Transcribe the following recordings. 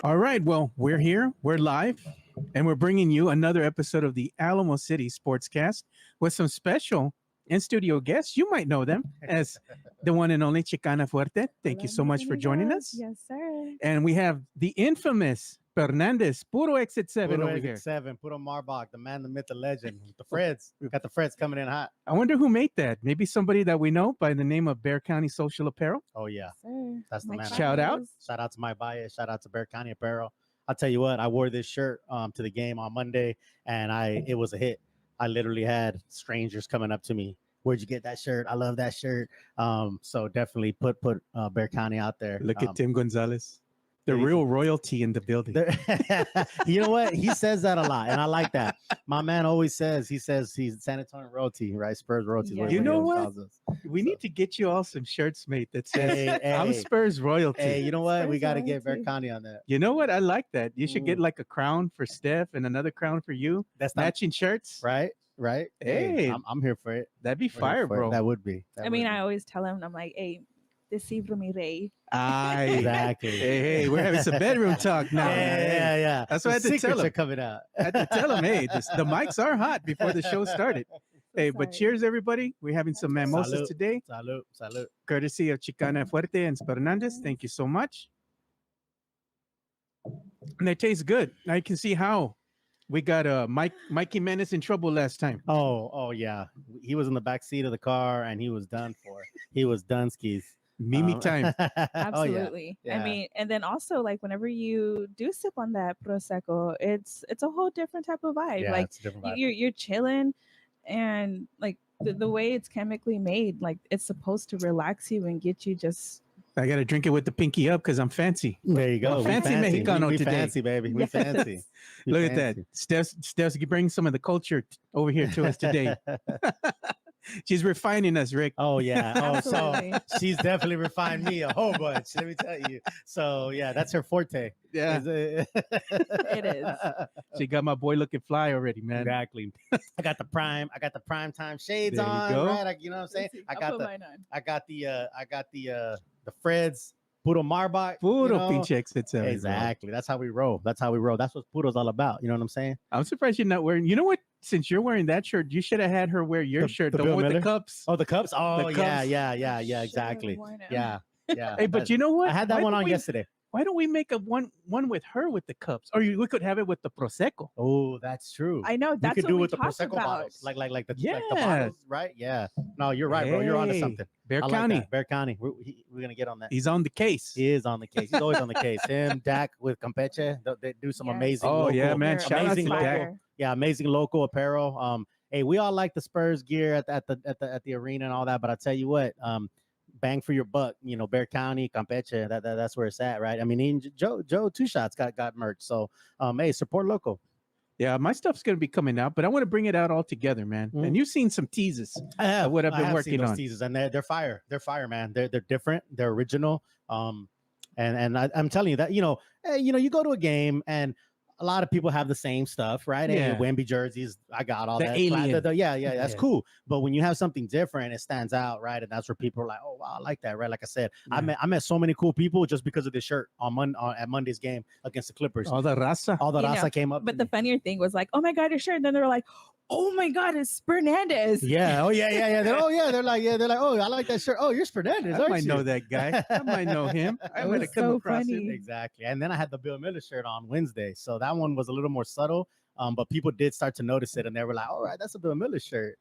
All right. Well, we're here. We're live. And we're bringing you another episode of the Alamo City Sportscast with some special in-studio guests. You might know them as the one and only Chicana Fuerte. Thank you so much for joining us. Yes, sir. And we have the infamous Spurnandez, Puro Exit 7 Puro over Exit here. 7, Puro Marbach, the man, the myth, the legend. The Freds. We got the Freds coming in hot. I wonder who made that. Maybe somebody that we know by the name of Bear County Social Apparel. Oh, yeah. Sir. That's the man. Shout out. Shout out to my bias. Shout out to Bear County Apparel. I'll tell you what, I wore this shirt to the game on Monday, and it was a hit. I literally had strangers coming up to me. Where'd you get that shirt? I love that shirt. So definitely put Bear County out there. Look at Tim Gonzalez. The real royalty in the building. You know what? He says that a lot, and I like that. My man always says, he's San Antonio royalty, right? Spurs royalty. Yeah. You know what? We need to get you all some shirts made that says, I'm Spurs royalty. Hey, you know what? Spurs We got to get royalty. Bear County on that. You know what? I like that. You should get like a crown for Steph and another crown for you. That's not, Matching shirts. right? Hey. I'm here for it. That'd be We're fire, here for it. bro. That would be. I mean, I always tell him, I'm like, hey, deceive me, Ray. Aye. Exactly. Hey, we're having some bedroom talk now. Yeah. That's what I had to Secrets tell him. are coming out. I had to tell him, hey, the mics are hot before the show started. Hey, but Sorry. cheers, everybody. We're having some mimosas Salud. today, Salud. courtesy of Chicana Fuerte and Spurnandez. Thank you so much. And they taste good. I can see how. We got Mikey Menace in trouble last time. Oh yeah. He was in the back seat of the car and he was done for. He was done skis. Mimi time. Absolutely. Yeah. I mean, and then also like whenever you do sip on that prosecco, it's a whole different type of vibe. Yeah, like it's a different vibe. you're chilling, and like the way it's chemically made, like it's supposed to relax you and get you just. I got to drink it with the pinky up because I'm fancy. There you go. Well, fancy Mexicano we today. fancy, baby. We Yes. fancy. We Look at fancy. that. Steph's bring some of the culture over here to us today. She's refining us, Rick. Oh yeah. Oh, Absolutely. so she's definitely refined me a whole bunch. Let me tell you. So yeah, that's her forte. Yeah, It is. she got my boy looking fly already, man. Exactly. I got the prime time shades There you on, go. right? You know what I'm saying? I'll put mine on. I got the Freds, Puro Marbach. Puro you know? pinche Exit 7. bro. Exactly. That's how we roll. That's what Puro's all about. You know what I'm saying? I'm surprised you're not wearing. You know what? Since you're wearing that shirt, you should have had her wear your shirt, the Bill one with Miller? the cups. Oh, the cups. Oh, The yeah, cups. yeah. Exactly. Worn it. Yeah. Hey, but you know what? I had that Why one don't on we- yesterday. Why don't we make a one with her with the cups, or we could have it with the prosecco? Oh, that's true. I know You that's could what do we with the talked prosecco about. bottles, like the Yeah. bottles, right? Yeah. No, you're right, bro. You're onto Hey, something. Bear I like County. that. Bear County. We're gonna get on that. He's on the case. He is on the case. He's always on the case. Him, Dak with Campeche. They do some Yes. amazing. Oh, local, yeah, man. They're Shout out amazing to local. Dak. fire. Yeah, amazing local apparel. Hey, we all like the Spurs gear at the arena and all that, but I tell you what, bang for your buck, you know, Bear County, Campeche, that's where it's at, right? I mean, even Joe Two Shots got merch, so hey, support local. Yeah, my stuff's gonna be coming out, but I want to bring it out all together, man. Mm. And you've seen some teases. I have what I've been seen working those on. teasers, and they're fire. They're fire, man. They're different. They're original. And I'm telling you that hey, you go to a game and a lot of people have the same stuff, right? Yeah. Hey, Wemby jerseys, I got all The that. alien. Yeah, that's Yeah. cool. But when you have something different, it stands out, right? And that's where people are like, oh wow, I like that, right? Like I said, Yeah. I met so many cool people just because of this shirt at Monday's game against the Clippers. All the raza. All the You raza know, came up. But to the me. funnier thing was like, oh my God, your shirt. And then they were like, oh my God, it's Spurnandez. Yeah. Oh yeah. They're like, oh, I like that shirt. Oh, you're Spurnandez. I might know that guy. I might know him. I That might was have come so across funny. him. Exactly. And then I had the Bill Miller shirt on Wednesday. So that one was a little more subtle. But people did start to notice it and they were like, all right, that's a Bill Miller shirt.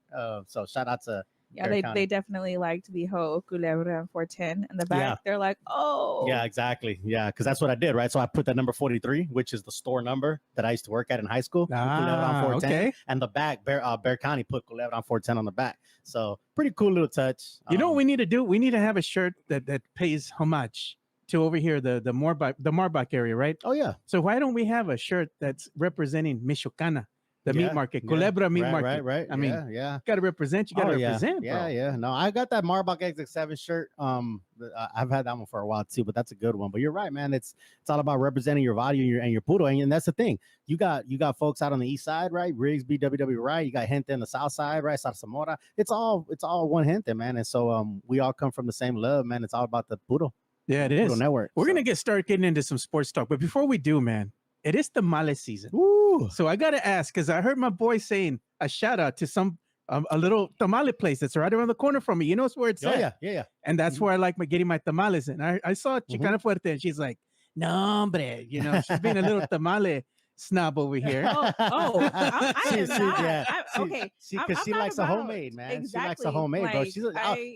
So shout out to Yeah, Bear they County. definitely liked the whole Culebra and 410 in the back. Yeah. They're like, oh. Yeah, exactly. Yeah, because that's what I did, right? So I put that number 43, which is the store number that I used to work at in high school. Ah, 410. okay. And the back, Bear County put Culebra 410 on the back. So pretty cool little touch. You know what we need to do? We need to have a shirt that pays homage to over here, the Marbach area, right? Oh yeah. So why don't we have a shirt that's representing Michoacana, the meat market, Culebra meat market? Right. I mean, yeah. got to represent. You got to Oh, represent, yeah, bro. yeah. No, I got that Marbach X7 shirt. I've had that one for a while too, but that's a good one. But you're right, man. It's all about representing your value and your puro, and that's the thing. You got folks out on the east side, right? Rigsby, WW, right? You got gente in the south side, right? Zarzamora. It's all one gente, man. And so we all come from the same love, man. It's all about the puro. Yeah, it Puro is. network. We're so. gonna start getting into some sports talk, but before we do, man, it is tamale season. Woo. So I gotta ask because I heard my boy saying a shout out to some a little tamale place that's right around the corner from me. You know where it's Oh at, yeah. and that's Mhm. where I like getting my tamales. And I saw Chicana Fuerte, and she's like, "No, hombre," you know, she's being a little tamale snob over here. I am not. Okay, Because I'm she not likes a about- homemade, man. Exactly. She likes a homemade, bro. Like, She's a,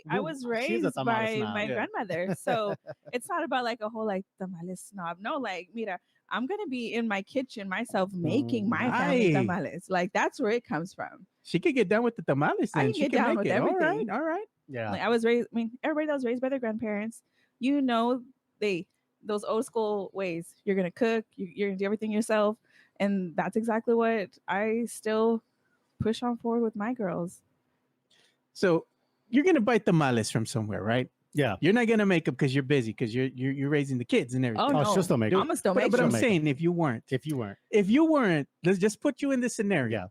I was she's a raised tamale by snob. my Yeah. grandmother, so it's not about like a whole like tamale snob. No, like, mira, I'm gonna be in my kitchen myself making my family Aye. tamales. Like that's where it comes from. She could get down with the tamales. I Then can she get can down make with it. everything. All right. Yeah. Like I was raised. I mean, everybody that was raised by their grandparents, you know, those old school ways. You're gonna cook. You're gonna do everything yourself, and that's exactly what I still push on forward with my girls. So you're gonna buy tamales from somewhere, right? Yeah. You're not gonna make them because you're busy because you're raising the kids and everything. Oh, Oh, no, she'll still make I'm it. gonna still But, make but I'm them. She'll make saying if you weren't, If you weren't. let's just put you in this scenario. Yeah.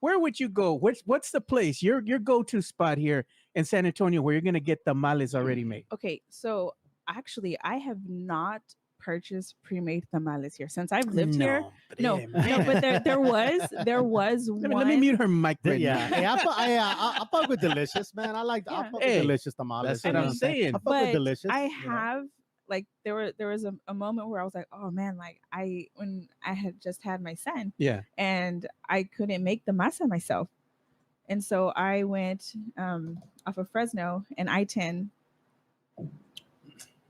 Where would you go? What's the place, your go-to spot here in San Antonio where you're gonna get tamales already made? Okay, so actually, I have not purchased pre-made tamales here since I've lived here. No, but there was one. Let me mute her mic right Yeah. now. Hey, I fuck with delicious, man. I Yeah. fuck Hey, with delicious tamales. that's you what know I'm what saying. I fuck but with delicious. I you know? have like there was a moment where I was like, oh man, like when I had just had my son Yeah. and I couldn't make the masa myself, and so I went off of Fresno and I-10.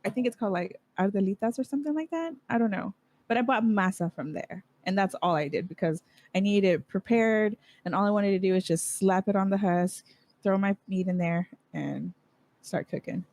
I think it's called like Ardelitas or something like that. I don't know, but I bought masa from there, and that's all I did because I needed it prepared, and all I wanted to do is just slap it on the husk, throw my meat in there, and start cooking.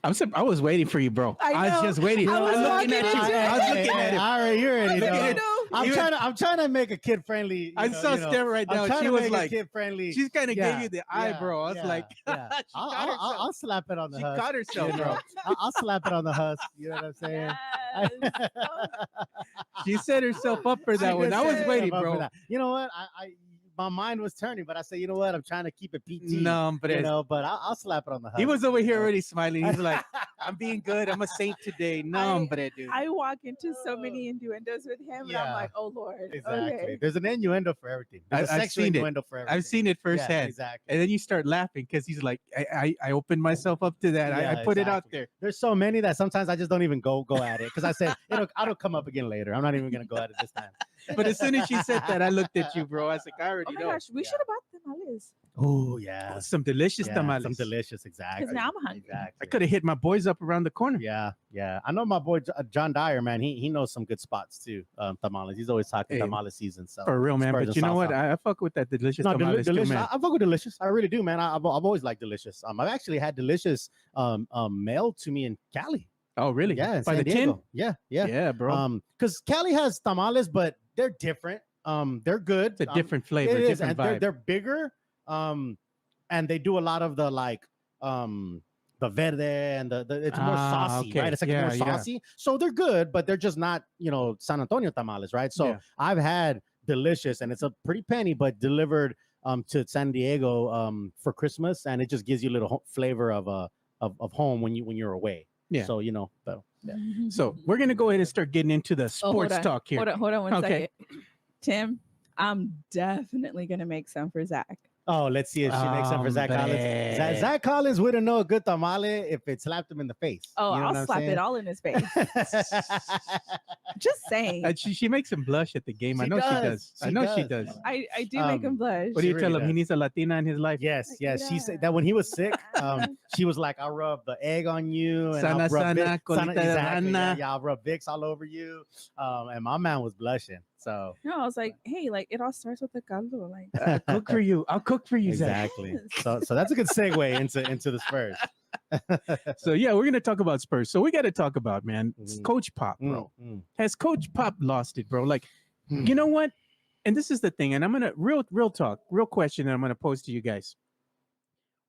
I was waiting for you, bro. I I was know. just waiting. I was I'm looking walking at you. into it. I was looking at it. All right, you already Look know. at it. I'm trying to make a kid friendly. I saw Steph right now. She was like, kid friendly. she's kind of Yeah, gave you the eyebrow. I was yeah, like, yeah. she caught herself. I'll slap it on the She husk. caught herself, you know. bro. I'll slap it on the husk. You know what I'm saying? Yes. She set herself up for that She one. did I was set waiting, herself up for bro. that. You know what? I my mind was turning, but I said, you know what? I'm trying to keep it PG. No, but you know, but I'll slap it on the husk. he was over you here know. already smiling. He's like, I'm being good. I'm a saint today. No, but dude. I walk into so many innuendos with him, and I'm Yeah. like, oh Lord. Exactly. Okay. There's an innuendo for everything. There's a I've sexual seen it. innuendo for everything. I've seen it Yeah, firsthand. exactly. And then you start laughing because he's like, I opened myself up to that. Yeah, I put it out exactly. there. There's so many that sometimes I just don't even go at it because I said it'll come up again later. I'm not even gonna go at it this time. But as soon as she said that, I looked at you, bro. I was like, I Oh already my know. gosh, we Yeah. should have bought tamales Oh yeah, Some delicious tamales. some delicious, exactly. because now I'm hungry. Exactly. I could have hit my boys up around the corner. Yeah. I know my boy John Dyer, man. He knows some good spots too. Tamales. He's always talking Hey, tamale season. So For real, man. Spurs But and you know what? salsa. I fuck with that delicious No, tamales delicious. too, man. I fuck with delicious. I really do, man. I've always liked delicious. I've actually had delicious mailed to me in Cali. Oh, really? Yeah, in By San the tin? Diego. Yeah. Yeah, bro. Because Cali has tamales, but they're different. They're good. It's a different flavor, It is, different and vibe. they're bigger. And they do a lot of the the verde and the it's more saucy, okay. right? It's like Yeah, more yeah. saucy. So they're good, but they're just not, San Antonio tamales, right? So Yeah. I've had delicious, and it's a pretty penny, but delivered to San Diego for Christmas, and it just gives you a little flavor of home when you're away. Yeah. So but yeah. So we're gonna go ahead and start getting into the Oh, hold sports on. talk here. Hold on one Okay. second. Tim, I'm definitely gonna make some for Zach. Oh, let's see if she makes up for Zach Collins. Hombre. Zach Collins wouldn't know a good tamale if it slapped him in the face. Oh, You know what I'll I'm slap saying? it all in his face. Just saying. She makes him blush at the game. I She know she does. does. I She know she does. does. I do make him blush. What do you She tell really him? He does. needs a Latina in his life. Yes. She Yeah. said that when he was sick, she was like, I'll rub the egg on you. And Sana, I'll rub sana, Vicks- colita de exactly, rana. yeah, I'll rub Vicks all over you. And my man was blushing. So No, I was like, hey, like it all starts with the caldo. Like, I'll cook for you. I'll cook for you, Zach. exactly. Yes. So that's a good segue into the Spurs. So yeah, we're gonna talk about Spurs. So we got to talk about, man, it's Mhm. Coach Pop, bro. Mm. Has Coach Pop lost it, bro? Like, Hmm. you know what? And this is the thing, and I'm gonna real talk, real question that I'm gonna pose to you guys.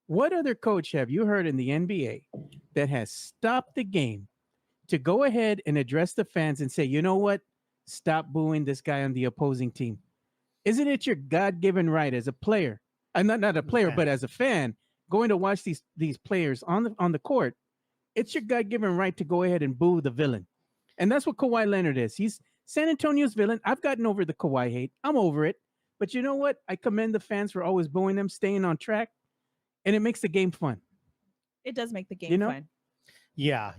What other coach have you heard in the NBA that has stopped the game to go ahead and address the fans and say, you know what? Stop booing this guy on the opposing team. Isn't it your God-given right as a player? I'm not a player, Fan. but as a fan, going to watch these players on the court it's your God-given right to go ahead and boo the villain. And that's what Kawhi Leonard is. He's San Antonio's villain. I've gotten over the Kawhi hate. I'm over it. But you know what? I commend the fans for always booing them, staying on track, and it makes the game fun. It does make the game You know? fun. Yeah,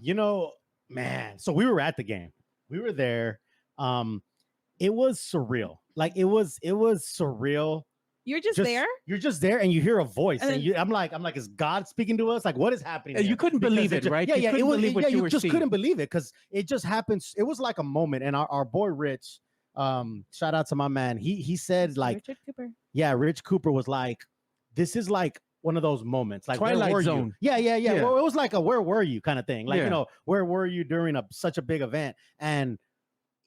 man. So we were at the game. We were there. It was surreal. Like it was surreal. You're just there? You're just there, and you hear a voice, And and then- I'm like, is God speaking to us? Like, what is happening? You here? couldn't Because believe it, right? Yeah, You yeah. couldn't It was. believe what you You were just seeing. couldn't believe it because it just happens. It was like a moment, and our boy Rich, shout out to my man. He said like, Richard Cooper. yeah, Rich Cooper was like, this is like one of those moments, like Twilight where were Zone. You? Yeah. Yeah. Well, it was like a where were you kind of thing. Like Yeah. where were you during such a big event? And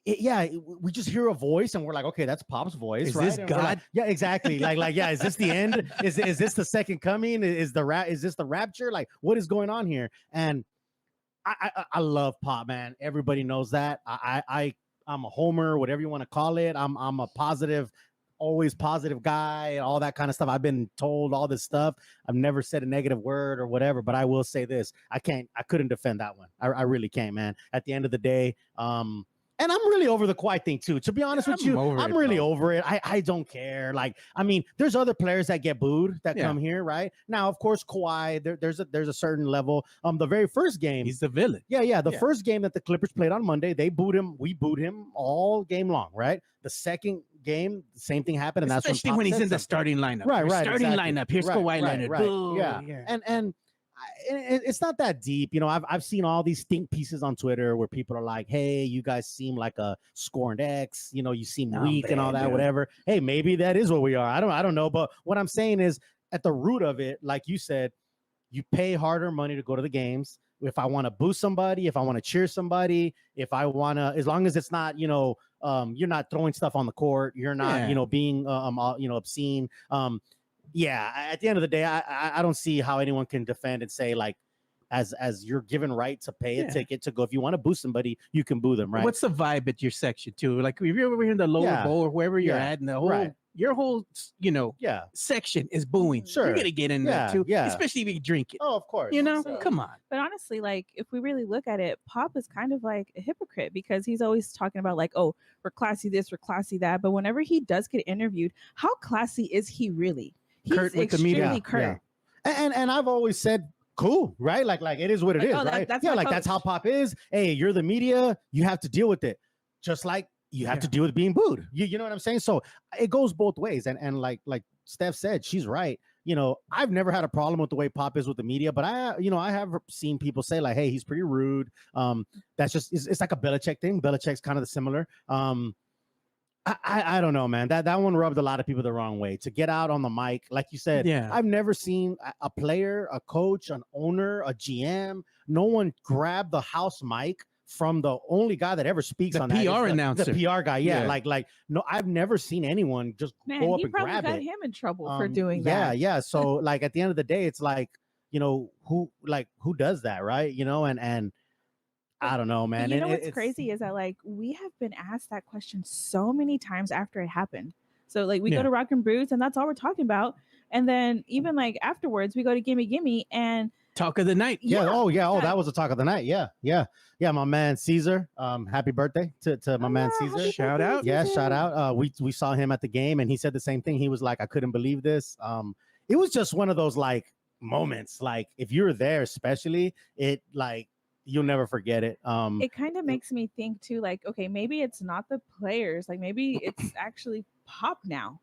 we just hear a voice and we're like, okay, that's Pop's voice, Is right? this And we're like, God? yeah, exactly. like, yeah, is this the end? Is this the second coming? Is this the rapture? Like, what is going on here? And I love Pop, man. Everybody knows that. I'm a homer, whatever you want to call it. I'm a positive, always positive guy, and all that kind of stuff. I've been told all this stuff. I've never said a negative word or whatever, but I will say this: I couldn't defend that one. I really can't, man. At the end of the day, and I'm really over the Kawhi thing too. To be honest with you, I'm really over it. I don't care. Like, I mean, there's other players that get booed that come here, right? Now, of course, Kawhi, there's a certain level. The very first game, He's the villain. Yeah. The first game that the Clippers played on Monday, they booed him. We booed him all game long, right? The second game, the same thing happened, and Especially that's when Pop when he's said in the something. starting lineup. Right, Your right, starting exactly. lineup. Here's Right, Kawhi right, Leonard. right. Boo. Yeah. And it's not that deep. I've seen all these think pieces on Twitter where people are like, hey, you guys seem like a scorned ex, you seem weak and all that, whatever. Hey, maybe that is what we are. I don't know. But what I'm saying is, at the root of it, like you said, you pay harder money to go to the games. If I want to boo somebody, if I want to cheer somebody, if I want to, as long as it's not, you're not throwing stuff on the court, you're not, being, obscene. At the end of the day, I don't see how anyone can defend and say, like, as you're given right to pay a ticket to go. If you want to boo somebody, you can boo them, right? What's the vibe at your section too? Like if you're over here in the lower bowl or wherever you're at, and the whole your whole section is booing. Sure. You're gonna get in there too. Yeah. Especially if you drink it. Oh, of course. Come on. But honestly, like if we really look at it, Pop is kind of like a hypocrite because he's always talking about like, oh, we're classy this, we're classy that. But whenever he does get interviewed, how classy is he really? He's Curt with the extremely media. curt. And I've always said, cool, right? Like it is what it is, right? That's yeah, my like that's how coach. Pop is. Hey, you're the media, you have to deal with it. Just like you have to deal with being booed. You know what I'm saying? So it goes both ways. And like Steph said, she's right. I've never had a problem with the way Pop is with the media, but I have seen people say like, hey, he's pretty rude. That's just it's like a Belichick thing. Belichick's kind of similar. I don't know, man. That one rubbed a lot of people the wrong way. To get out on the mic, like you said, I've never seen a player, a coach, an owner, a GM, no one grab the house mic from the only guy that ever speaks The on PR announcer. the PR guy. Yeah. Like no, I've never seen anyone just go up he and probably grab got it. him in trouble for doing that. Yeah. So like at the end of the day, it's like, who does that, right? And I don't know, man. You know what's crazy is that like we have been asked that question so many times after it happened. So like we go to Rock and Brews and that's all we're talking about. And then even like afterwards we go to Gimme Gimme and talk of the night. Oh, that was the talk of the night. Yeah. My man Caesar. Happy birthday to my man Caesar. Shout out. Yeah, shout out. We saw him at the game and he said the same thing. He was like, I couldn't believe this. It was just one of those like moments. Like if you're there, especially, it like you'll never forget it. It kind of makes me think too, like, okay, maybe it's not the players, like maybe it's actually Pop now.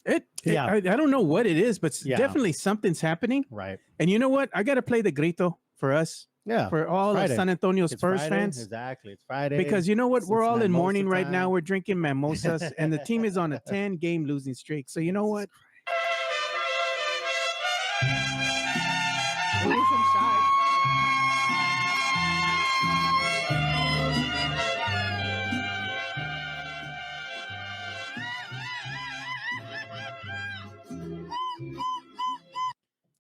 I don't know what it is, but definitely something's happening. Right. And you know what? I got to play the grito for us. Yeah. For all the San Antonio Spurs fans. Exactly. It's Friday. Because you know what? We're all in mourning right time. now. We're drinking mimosas and the team is on a 10-game losing streak. So you know what? Maybe some shots.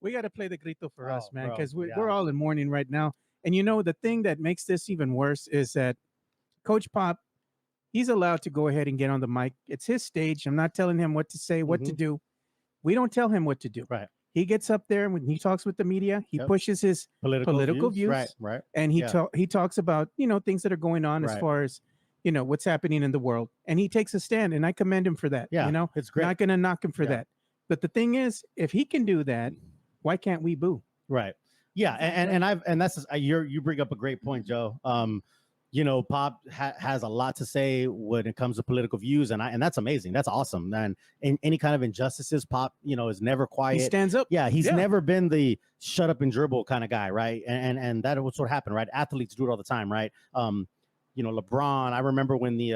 We got to play the grito for us, man, bro, because we're all in mourning right now. And you know, the thing that makes this even worse is that Coach Pop, he's allowed to go ahead and get on the mic. It's his stage. I'm not telling him what to say, what to do. We don't tell him what to do. Right. He gets up there when he talks with the media. He Yep. pushes his political views. Right. And he talks about, things that are going on as Right. far as, what's happening in the world. And he takes a stand, and I commend him for that. Yeah, it's great. Not going to knock him for that. But the thing is, if he can do that, why can't we boo? Right. Yeah, and that's you bring up a great point, Joe. Pop has a lot to say when it comes to political views, and that's amazing. That's awesome. And in any kind of injustices, Pop, is never quiet. He stands up. Yeah, he's never been the shut up and dribble kind of guy, right? And that was what happened, right? Athletes do it all the time, right? LeBron. I remember when the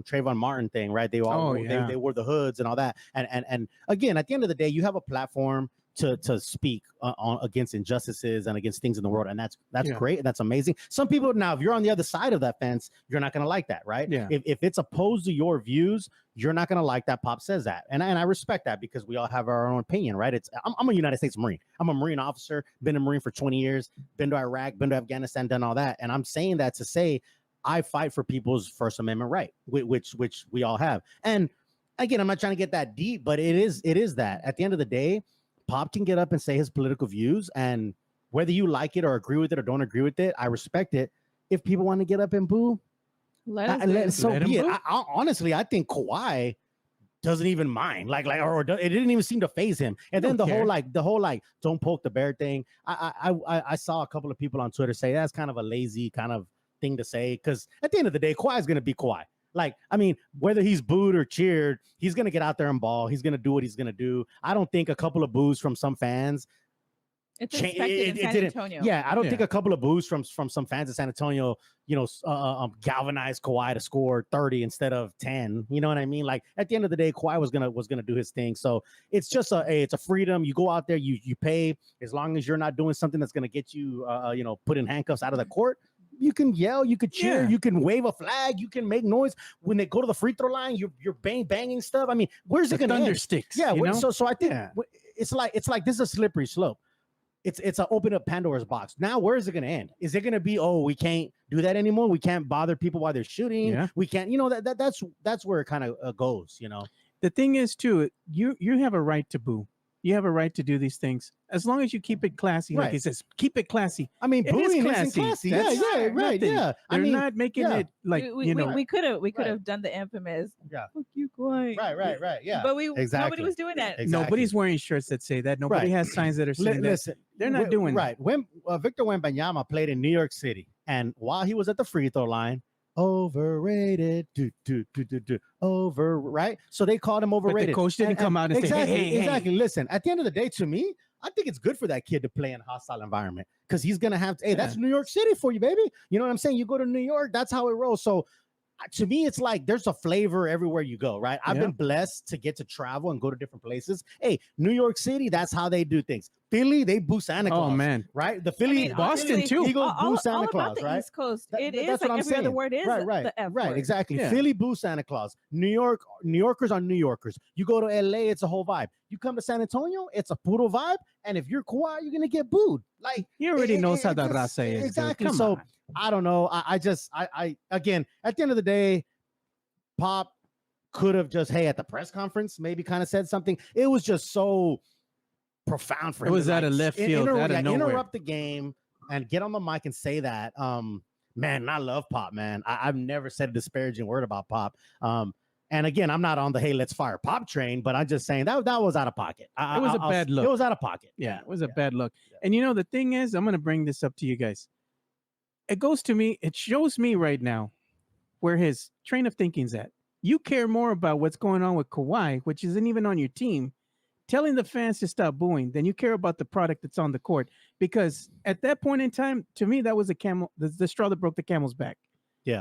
Trayvon Martin thing, right? They all they wore the hoods and all that. And again, at the end of the day, you have a platform to speak on against injustices and against things in the world, and that's great and that's amazing. Some people, now if you're on the other side of that fence, you're not going to like that, right? If it's opposed to your views, you're not going to like that Pop says that, and I respect that, because we all have our own opinion, right? I'm a United States Marine. I'm a Marine officer, been a Marine for 20 years, been to Iraq, been to Afghanistan, done all that, and I'm saying that to say I fight for people's First Amendment right, which we all have. And again, I'm not trying to get that deep, but it is that at the end of the day, Pop can get up and say his political views, and whether you like it or agree with it or don't agree with it, I respect it. If people want to get up and boo, let be it. Honestly, I think Kawhi doesn't even mind, it didn't even seem to phase him. And then the whole don't poke the bear thing. I saw a couple of people on Twitter say that's kind of a lazy kind of thing to say, because at the end of the day, Kawhi is going to be Kawhi. Whether he's booed or cheered, he's going to get out there and ball. He's going to do what he's going to do. I don't think a couple of boos from some fans. It's expected in San Antonio. Yeah, I don't think a couple of boos from some fans in San Antonio, galvanized Kawhi to score 30 instead of 10. You know what I mean? Like, at the end of the day, Kawhi was gonna do his thing. So it's just it's a freedom. You go out there, you pay, as long as you're not doing something that's gonna get you put in handcuffs out of the court. You can yell, you could cheer, you can wave a flag, you can make noise. When they go to the free throw line, you're banging stuff. Where's it gonna end? Sticks. Yeah, so I think it's like this is a slippery slope. It's an open up Pandora's box. Now, where is it going to end? Is it going to be, we can't do that anymore? We can't bother people while they're shooting. Yeah. We can't, that's where it kind of goes, The thing is, too, you have a right to boo. You have a right to do these things as long as you keep it classy. Like he says, keep it classy. Booing is classy. Yeah, right. Yeah. They're not making it like, we could have done the infamous. Yeah. Fuck you, Kawhi. Right. Yeah. But nobody was doing that. Exactly. Nobody's wearing shirts that say that. Nobody has signs that are saying that. Listen, they're not doing right. When Victor Wembanyama played in New York City, and while he was at the free throw line, overrated, over, right? So they called him overrated. But the coach didn't come out and say, hey. Exactly. Listen, at the end of the day, to me, I think it's good for that kid to play in a hostile environment, because he's gonna have to. Hey, that's New York City for you, baby. You know what I'm saying? You go to New York, that's how it rolls. So to me, it's like there's a flavor everywhere you go, right? I've been blessed to get to travel and go to different places. Hey, New York City, that's how they do things. Philly, they boo Santa Claus. Oh man, right? The Philly, Boston too. Eagles boo Santa Claus, about the right? East Coast. That's is what I'm every saying. other word is right, the F right, word. exactly. Yeah. Philly boo Santa Claus. New Yorkers are New Yorkers. You go to LA, it's a whole vibe. You come to San Antonio, it's a puro vibe. And if you're Kawhi, you're gonna get booed. Like, he already knows how the raza is. Exactly. So I don't know. I again, at the end of the day, Pop could have just, at the press conference, maybe kind of said something. It was just so profound for him. It was out of left field, out of nowhere. Interrupt the game and get on the mic and say that. Man, I love Pop, man. I've never said a disparaging word about Pop. And again, I'm not on the, hey, let's fire Pop train, but I'm just saying that was out of pocket. It was a bad look. It was out of pocket. Yeah, it was a bad look. Yeah. And the thing is, I'm going to bring this up to you guys. It shows me right now where his train of thinking's at. You care more about what's going on with Kawhi, which isn't even on your team, telling the fans to stop booing, than you care about the product that's on the court. Because at that point in time, to me, that was the straw that broke the camel's back. Yeah.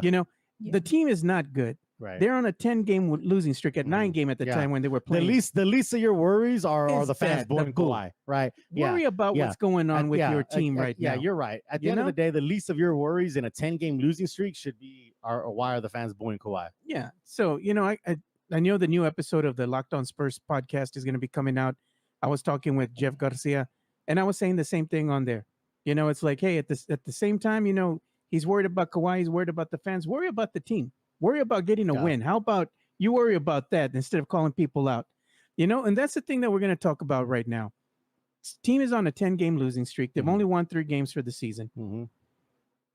The team is not good. Right. They're on a 10-game losing streak, at 9-game at the time when they were playing. The least of your worries are the fans booing Kawhi, right? Worry about what's going on with your team right now. Yeah, you're right. At the end of the day, the least of your worries in a 10-game losing streak should be, why are the fans booing Kawhi? Yeah. So, I know the new episode of the Locked On Spurs podcast is going to be coming out. I was talking with Jeff Garcia, and I was saying the same thing on there. It's like, hey, at the same time, he's worried about Kawhi, he's worried about the fans. Worry about the team. Worry about getting a win. How about you worry about that instead of calling people out? And that's the thing that we're going to talk about right now. Team is on a 10-game losing streak. They've Mhm. only won 3 games for the season. Mhm.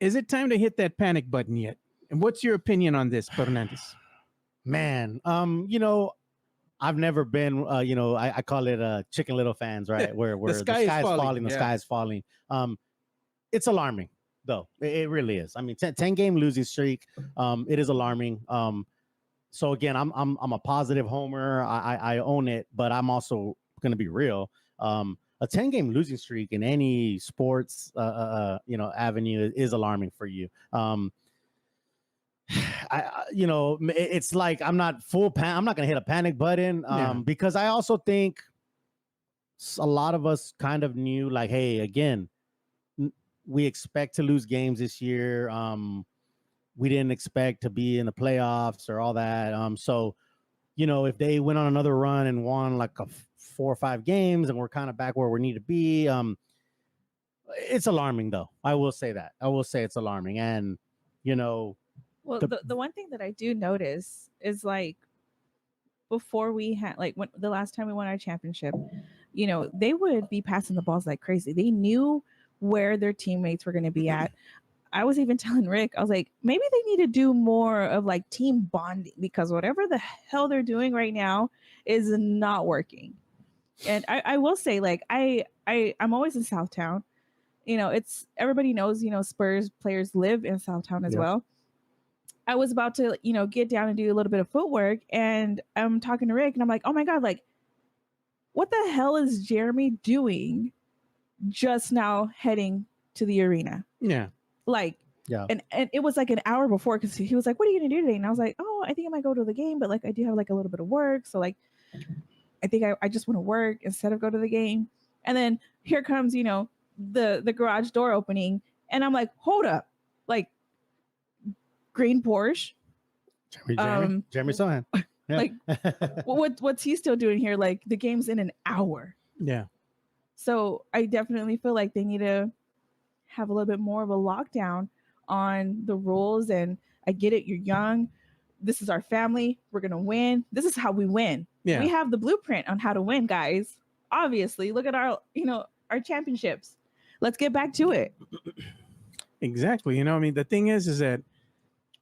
Is it time to hit that panic button yet? And what's your opinion on this, Fernandez? Man, I've never been, I call it Chicken Little fans, right? Where the sky sky is is falling, falling, the yeah. sky is falling. It's alarming, though. It really is. I mean, 10-game losing streak. It is alarming. So again, I'm a positive homer. I own it, but I'm also going to be real. A 10-game losing streak in any sports, avenue is alarming for you. It's like I'm not I'm not gonna hit a panic button because I also think a lot of us kind of knew, like, hey, again, we expect to lose games this year. We didn't expect to be in the playoffs or all that. So if they went on another run and won like 4 or 5 games and we're kind of back where we need to be, it's alarming, though. I will say that. I will say it's alarming. And Well, the one thing that I do notice is, like, before we had, like, when the last time we won our championship, they would be passing the balls like crazy. They knew where their teammates were going to be at. I was even telling Rick, I was like, maybe they need to do more of like team bonding, because whatever the hell they're doing right now is not working. And I will say, like, I'm always in Southtown. It's, everybody knows, Spurs players live in Southtown as well. I was about to, get down and do a little bit of footwork, and I'm talking to Rick, and I'm like, oh my God, like, what the hell is Jeremy doing just now heading to the arena? Yeah. Like, and it was like an hour before, because he was like, what are you going to do today? And I was like, oh, I think I might go to the game, but like, I do have like a little bit of work. So like, I think I just want to work instead of go to the game. And then here comes, the garage door opening, and I'm like, hold up, like, green Porsche. Jeremy Sohan. Yeah. Like, what's he still doing here? Like, the game's in an hour. Yeah. So I definitely feel like they need to have a little bit more of a lockdown on the rules. And I get it, you're young. This is our family. We're gonna win. This is how we win. Yeah. We have the blueprint on how to win, guys. Obviously, look at our championships. Let's get back to it. Exactly. I mean, the thing is that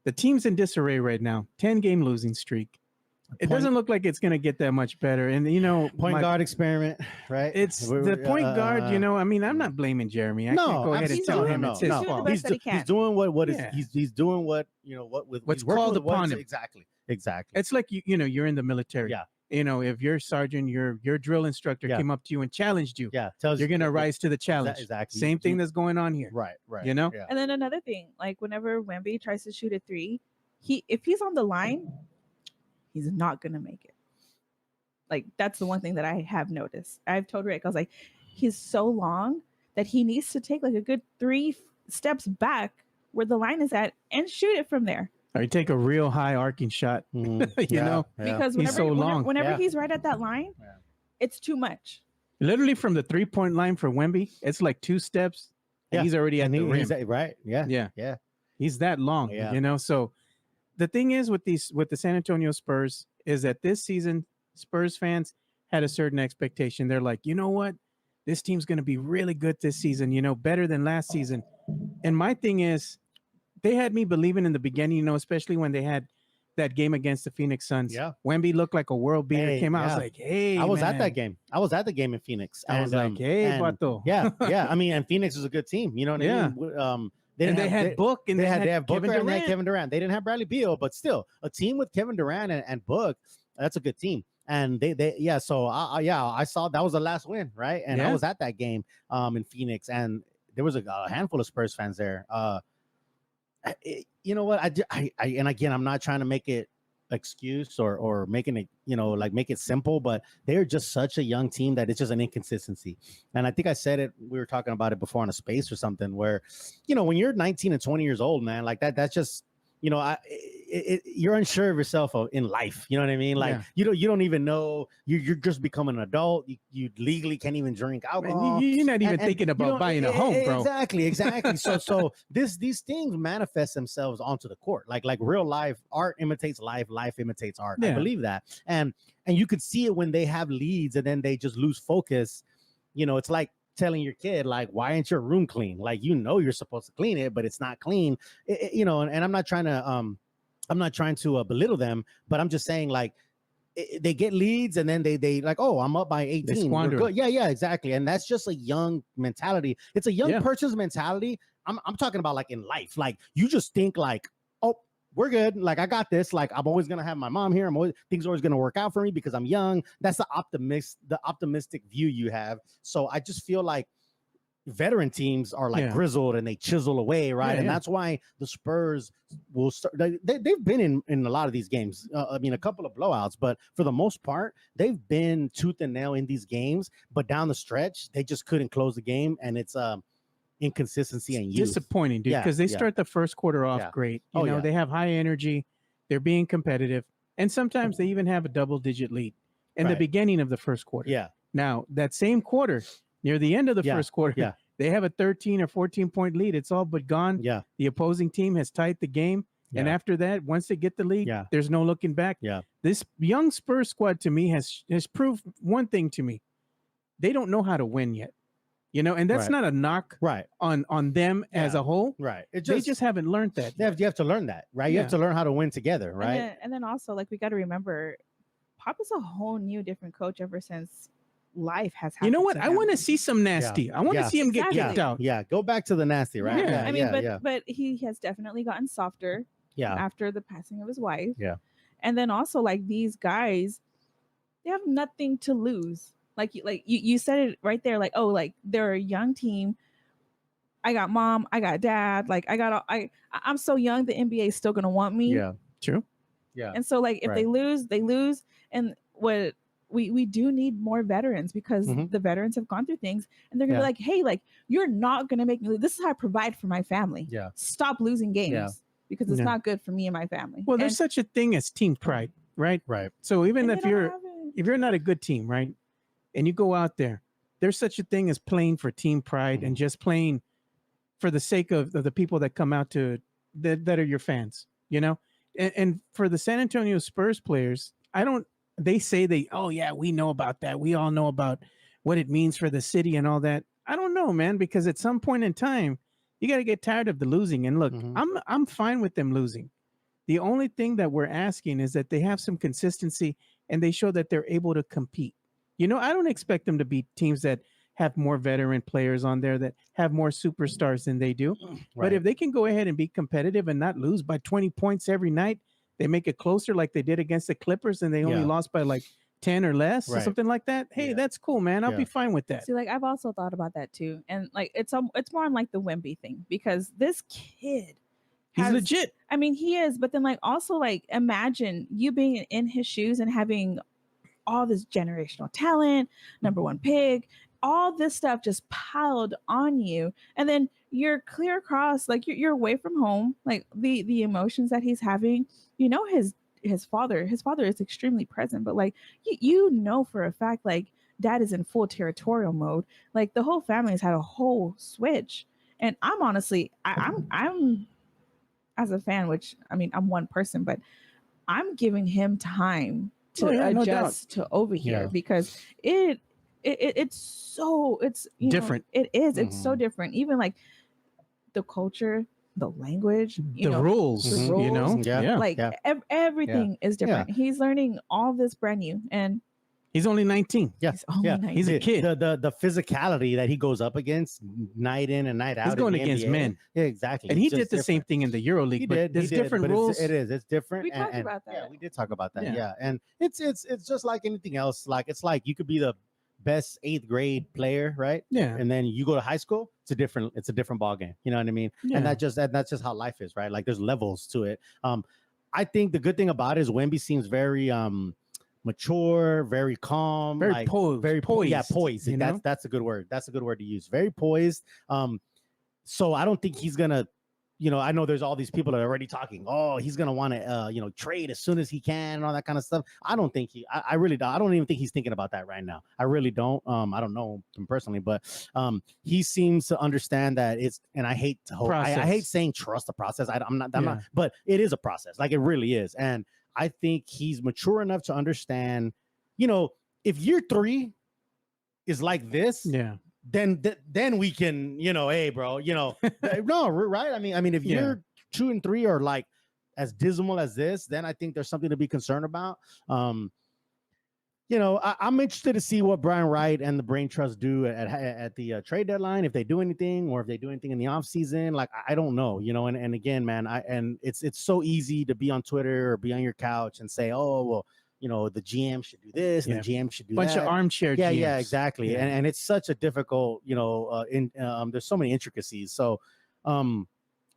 the team's in disarray right now. 10-game losing streak. It doesn't look like it's going to get that much better. And, point guard experiment, right? It's the point guard, I mean, I'm not blaming Jeremy. I can't go ahead and tell him it's his fault. He's doing he's doing what, what's called upon him. Exactly. It's like, you're in the military. Yeah. If your sergeant, your drill instructor came up to you and challenged you, you're going to rise to the challenge. Exactly. Same thing that's going on here. Right. Yeah. And then another thing, like, whenever Wemby tries to shoot a 3, if he's on the line, he's not going to make it. Like, that's the one thing that I have noticed. I've told Rick, I was like, he's so long that he needs to take like a good 3 steps back where the line is at and shoot it from there. Or you take a real high arcing shot, because he's so long. Whenever he's right at that line, it's too much. Literally from the 3-point line for Wemby, it's like 2 steps. And he's already at the rim. Right. Yeah. He's that long, So the thing is with the San Antonio Spurs is that this season, Spurs fans had a certain expectation. They're like, you know what? This team's going to be really good this season, better than last season. And my thing is, they had me believing in the beginning, especially when they had that game against the Phoenix Suns. Yeah. Wemby looked like a world beater. Came out, I was like, hey, I was at that game. I was at the game in Phoenix. I was like, hey, Pato. Yeah. I mean, and Phoenix is a good team. You know what I mean? They had Book and they had Booker Kevin and they had Durant. Kevin Durant. They didn't have Bradley Beal, but still, a team with Kevin Durant and Book, that's a good team. And so I saw that was the last win, right? And I was at that game in Phoenix, and there was a handful of Spurs fans there. You know what? I and again, I'm not trying to make it excuse or making it, like make it simple, but they're just such a young team that it's just an inconsistency. And I think I said it, we were talking about it before on a space or something where, when you're 19 and 20 years old, man, like that's just, you're unsure of yourself in life. You know what I mean? Like you don't even know, you're just becoming an adult. You legally can't even drink alcohol. You're not even thinking about buying a home, bro. Exactly. So these things manifest themselves onto the court. Like real life, art imitates life, life imitates art. I believe that. And you could see it when they have leads and then they just lose focus. it's like telling your kid, like, why ain't your room clean? Like, you're supposed to clean it, but it's not clean. And I'm not trying to belittle them, but I'm just saying, like, they get leads and then they like, oh, I'm up by 18. They squander. We're good. Yeah, exactly. And that's just a young mentality. It's a young person's mentality. I'm talking about like in life. Like, you just think like, oh, we're good. Like, I got this. Like, I'm always gonna have my mom here. Things are always gonna work out for me because I'm young. That's the optimistic view you have. So I just feel like veteran teams are like grizzled and they chisel away, right? And that's why the Spurs will start. They've been in a lot of these games. I mean, a couple of blowouts, but for the most part, they've been tooth and nail in these games. But down the stretch, they just couldn't close the game, and it's inconsistency and youth. Disappointing, dude, because they start the first quarter off great. You know, they have high energy, they're being competitive, and sometimes they even have a double-digit lead in the beginning of the first quarter. Yeah. Now, that same quarter, near the end of the first quarter, they have a 13 or 14-point lead. It's all but gone. Yeah. The opposing team has tied the game. Yeah. And after that, once they get the lead, there's no looking back. Yeah. This young Spurs squad, to me, has proved one thing to me. They don't know how to win yet. You know, and that's not a knock on them as a whole. Right. They just haven't learned that. You have to learn that, right? You have to learn how to win together, right? And then also, like, we got to remember, Pop is a whole new different coach ever since life has happened. You know what? I want to see some nasty. I want to see him get kicked out. Yeah, go back to the nasty, right? Yeah. I mean, but he has definitely gotten softer after the passing of his wife. Yeah. And then also, like, these guys, they have nothing to lose. Like you said it right there, like, oh, like, they're a young team. I got mom, I got dad, like, I'm so young, the NBA is still gonna want me. Yeah. True. Yeah. And so, like, if they lose, they lose. And what we do need more veterans, because the veterans have gone through things, and they're gonna be like, hey, like, you're not gonna make me lose. This is how I provide for my family. Yeah. Stop losing games because it's not good for me and my family. Well, there's such a thing as team pride, right? Right. So even if you're not a good team, right, and you go out there, there's such a thing as playing for team pride and just playing for the sake of the people that come out to that are your fans, you know? And for the San Antonio Spurs players, they say oh yeah, we know about that. We all know about what it means for the city and all that. I don't know, man, because at some point in time, you got to get tired of the losing. And look, I'm fine with them losing. The only thing that we're asking is that they have some consistency and they show that they're able to compete. You know, I don't expect them to beat teams that have more veteran players on there, that have more superstars than they do. Right. But if they can go ahead and be competitive and not lose by 20 points every night, they make it closer like they did against the Clippers, and they only lost by like 10 or less or something like that. Hey, that's cool, man. I'll be fine with that. See, like, I've also thought about that too. And like, it's more on like the Wemby thing, because this kid, he's legit. I mean, he is, but then, like, also, like, imagine you being in his shoes and having all this generational talent, number one pick, all this stuff just piled on you, and then you're clear across, like, you're away from home, like the emotions that he's having. You know, his father is extremely present, but like, you know for a fact, like, dad is in full territorial mode. Like, the whole family has had a whole switch, and I'm honestly, I'm as a fan, which, I mean, I'm one person, but I'm giving him time to adjust to over here, because it's different. It is. It's so different. Even like the culture, the language, the rules, you know, everything is different. He's learning all this brand new, and he's only 19. Yeah, he's only 19. He's a kid. The physicality that he goes up against night in and night out. He's going against NBA. Men. Yeah, exactly. And he did the same thing in the EuroLeague. But there's different rules. It's different. We talked about that. Yeah, we did talk about that. Yeah, and it's just like anything else. Like, it's like you could be the best 8th grade player, right? Yeah. And then you go to high school, it's a different ball game. You know what I mean? Yeah. And that's just how life is, right? Like, there's levels to it. I think the good thing about it is Wemby seems very mature, very calm, very like, poised. very poised. Yeah, poised. You know? That's a good word. That's a good word to use. Very poised. So I don't think he's gonna, you know, I know there's all these people that are already talking, oh, he's gonna want to trade as soon as he can and all that kind of stuff. I don't think I really don't. I don't even think he's thinking about that right now. I really don't. I don't know him personally, but he seems to understand that it's, and I hate to hope, I hate saying trust the process. I'm not, but it is a process. Like, it really is. And I think he's mature enough to understand, you know, if year 3 is like this, then we can, hey, bro, no, right? I mean, if you're 2 and 3 are like as dismal as this, then I think there's something to be concerned about. I'm interested to see what Brian Wright and the Brain Trust do at the trade deadline, if they do anything, or if they do anything in the offseason. Like, I don't know, and again, man, it's so easy to be on Twitter or be on your couch and say, oh, well, the GM should do this and the GM should do that. Bunch of armchair GMs. Yeah, exactly. Yeah. And it's such a difficult, there's so many intricacies. So,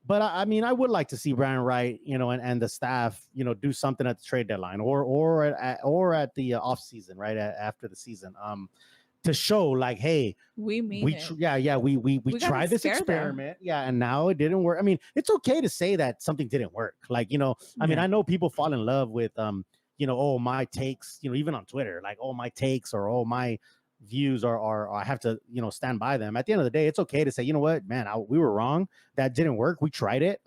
but I mean, I would like to see Brian Wright, and the staff, do something at the trade deadline or at the off season, right after the season, to show like, hey, we tried this experiment, and now it didn't work. I mean, it's okay to say that something didn't work. Like, I mean, I know people fall in love with oh, my takes, even on Twitter, like, oh, my takes or oh, my views are I have to stand by them. At the end of the day, it's okay to say, you know what, man, we were wrong, that didn't work, we tried it,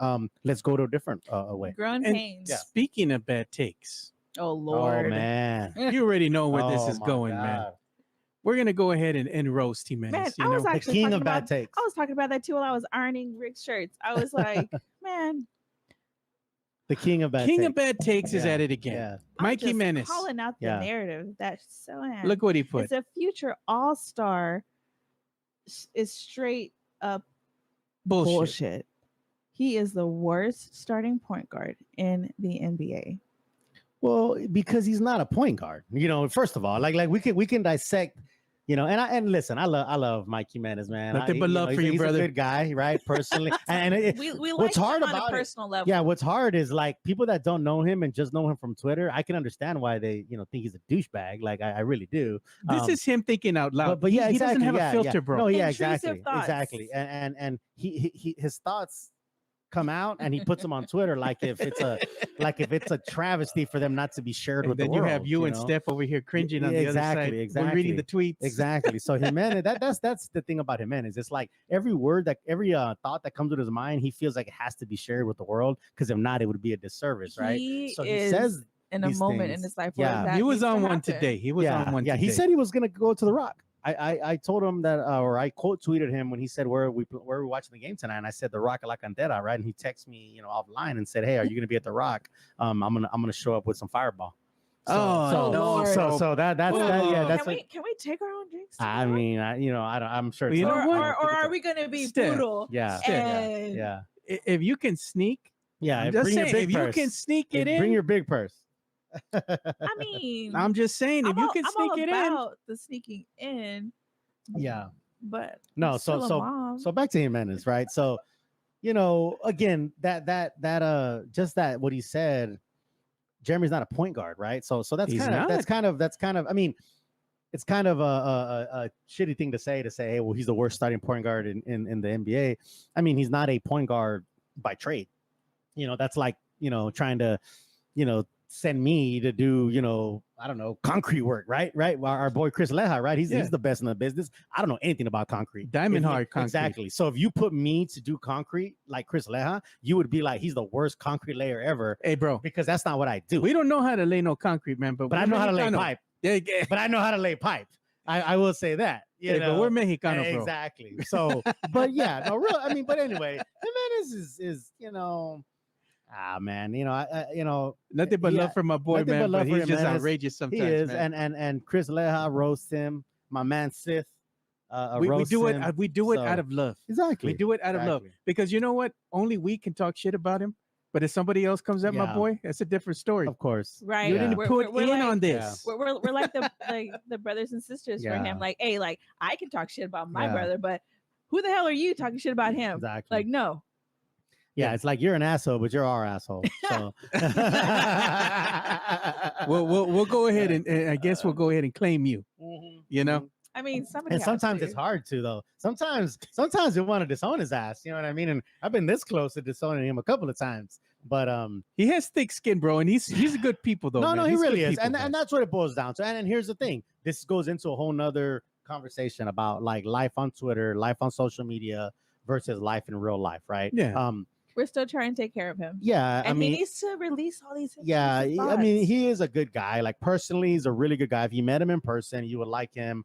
let's go to a different way. Growing pains. Speaking of bad takes, oh Lord, man, you already know where this is going, man. We're gonna go ahead and roast Jimenez. Man, I was actually the king of bad takes. I was talking about that too while I was ironing Rick's shirts. I was like, man, the king of bad takes is at it again. Yeah. Mike Jimenez calling out the narrative. That's so mad. Look what he put. It's a future all-star is straight up bullshit. He is the worst starting point guard in the NBA. Well, because he's not a point guard. First of all, like we can dissect. And listen, I love Mike Jimenez, man. Nothing but love for you, brother. He's a good guy, right? Personally, and we what's like hard him about on a personal level. Yeah, what's hard is like people that don't know him and just know him from Twitter. I can understand why they, think he's a douchebag. Like I really do. This is him thinking out loud. But yeah, he exactly. doesn't have a filter, bro. No, yeah, Intrusive thoughts. exactly. And he his thoughts come out and he puts them on Twitter like if it's a travesty for them not to be shared with the world. Then you have you and Steph over here cringing on the other side. Exactly. We're reading the tweets. Exactly. So Jimenez, that's the thing about Jimenez. It's like every word every thought that comes to his mind, he feels like it has to be shared with the world, because if not, it would be a disservice, right? He says in a moment in his life. Yeah, he was on one today. He was on one. Yeah, he said he was gonna go to the Rock. I told him that, or I quote tweeted him when he said, where are we watching the game tonight? And I said, the Rock a la Cantera, right? And he texted me, offline and said, hey, are you going to be at the Rock? I'm gonna show up with some Fireball. So that's can we take our own drinks? I mean, I'm sure. Or are we going to be brutal? Yeah. And if you can sneak, I'm just saying, if you can sneak it in, bring your big purse. I mean, I'm just saying, if you can sneak it in, about the sneaking in. Yeah, but no. So back to Jimenez, right? So, again, that just that what he said. Jeremy's not a point guard, right? So that's kind of. I mean, it's kind of a shitty thing to say, hey, well, he's the worst starting point guard in the NBA. I mean, he's not a point guard by trade. That's like trying to send me to do, I don't know, concrete work, right? Our boy Chris Leja, right? He's the best in the business. I don't know anything about concrete. Diamond hard concrete. Exactly. So if you put me to do concrete like Chris Leja, you would be like, he's the worst concrete layer ever. Hey, bro. Because that's not what I do. We don't know how to lay no concrete, man. But I know how to lay pipe. Yeah. But I know how to lay pipe. I will say that. But we're Mexicano, bro. Exactly. So, but yeah, no, real. I mean, but anyway, Jimenez is man, nothing but love for my boy, man. But he's just outrageous sometimes. He is, man. and Chris Leja roasts him. My man Sith, we do him. it. We do it out of love. Exactly. We do it out of love, because you know what? Only we can talk shit about him. But if somebody else comes at my boy, that's a different story. Of course, right? You didn't put in like, on this. We're like the brothers and sisters for him. Like, hey, like I can talk shit about my brother, but who the hell are you talking shit about him? Exactly. Like, no. Yeah, it's like you're an asshole, but you're our asshole. So we'll go ahead and I guess we'll go ahead and claim you. Mm-hmm. I mean, sometimes it's hard to though. Sometimes you want to disown his ass. You know what I mean? And I've been this close to disowning him a couple of times. But he has thick skin, bro, and he's a good people though. No, he really is, and that's what it boils down to. And here's the thing: this goes into a whole nother conversation about like life on Twitter, life on social media versus life in real life, right? Yeah. We're still trying to take care of him. Yeah, and he needs to release all these. Yeah, I mean, he is a good guy. Like personally, he's a really good guy. If you met him in person, you would like him.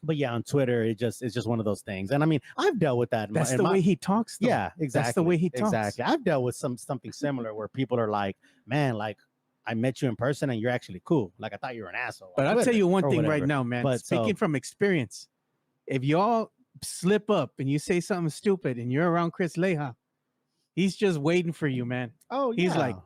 But yeah, on Twitter, it's just one of those things. And I mean, I've dealt with that. That's the way he talks. Though. Yeah, exactly. That's the way he talks. Exactly. I've dealt with something similar where people are like, man, like I met you in person and you're actually cool. Like I thought you were an asshole. But I'll tell you one thing right whatever. now, man. But Speaking from experience, if y'all slip up and you say something stupid and you're around Chris Leja, he's just waiting for you, man. Oh, yeah. He's like,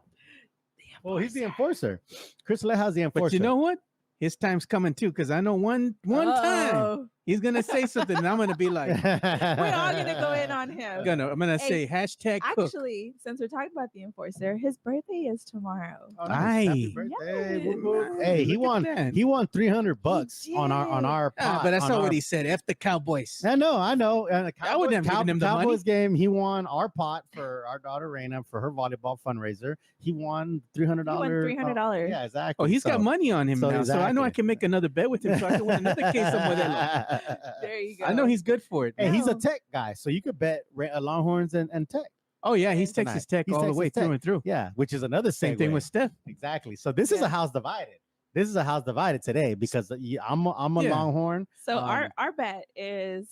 well, he's the enforcer. Chris Leja's the enforcer. but you know what? His time's coming too, because I know one time he's gonna say something, and I'm gonna be like, we're all gonna go in on him. I'm gonna say hashtag cook. Actually, since we're talking about the enforcer, his birthday is tomorrow. Oh, nice. Happy Aye. birthday. Yes. Whoop, whoop. Hey, he Look at won. that. He won $300 He on our pot. But that's on not our- what he said. F the Cowboys. I know. And the I wouldn't have given him the money. Cowboys game, he won our pot for our daughter Reina for her volleyball fundraiser. He won $300. He won $300. Yeah, exactly. Oh, he's got money on him so now, so I know I exactly. can make another bet with him, so I can win another case of Modelo. There you go. I know he's good for it. Hey, he's a No. tech guy, so you could bet Longhorns and Tech. Oh yeah, he's Tonight. Texas Tech He's all the Texas way Tech. through and through. Yeah, which is another Same thing segue. with Steph. Exactly. So this is Yeah. a house divided. This is a house divided today because I'm a Yeah. Longhorn. So our bet is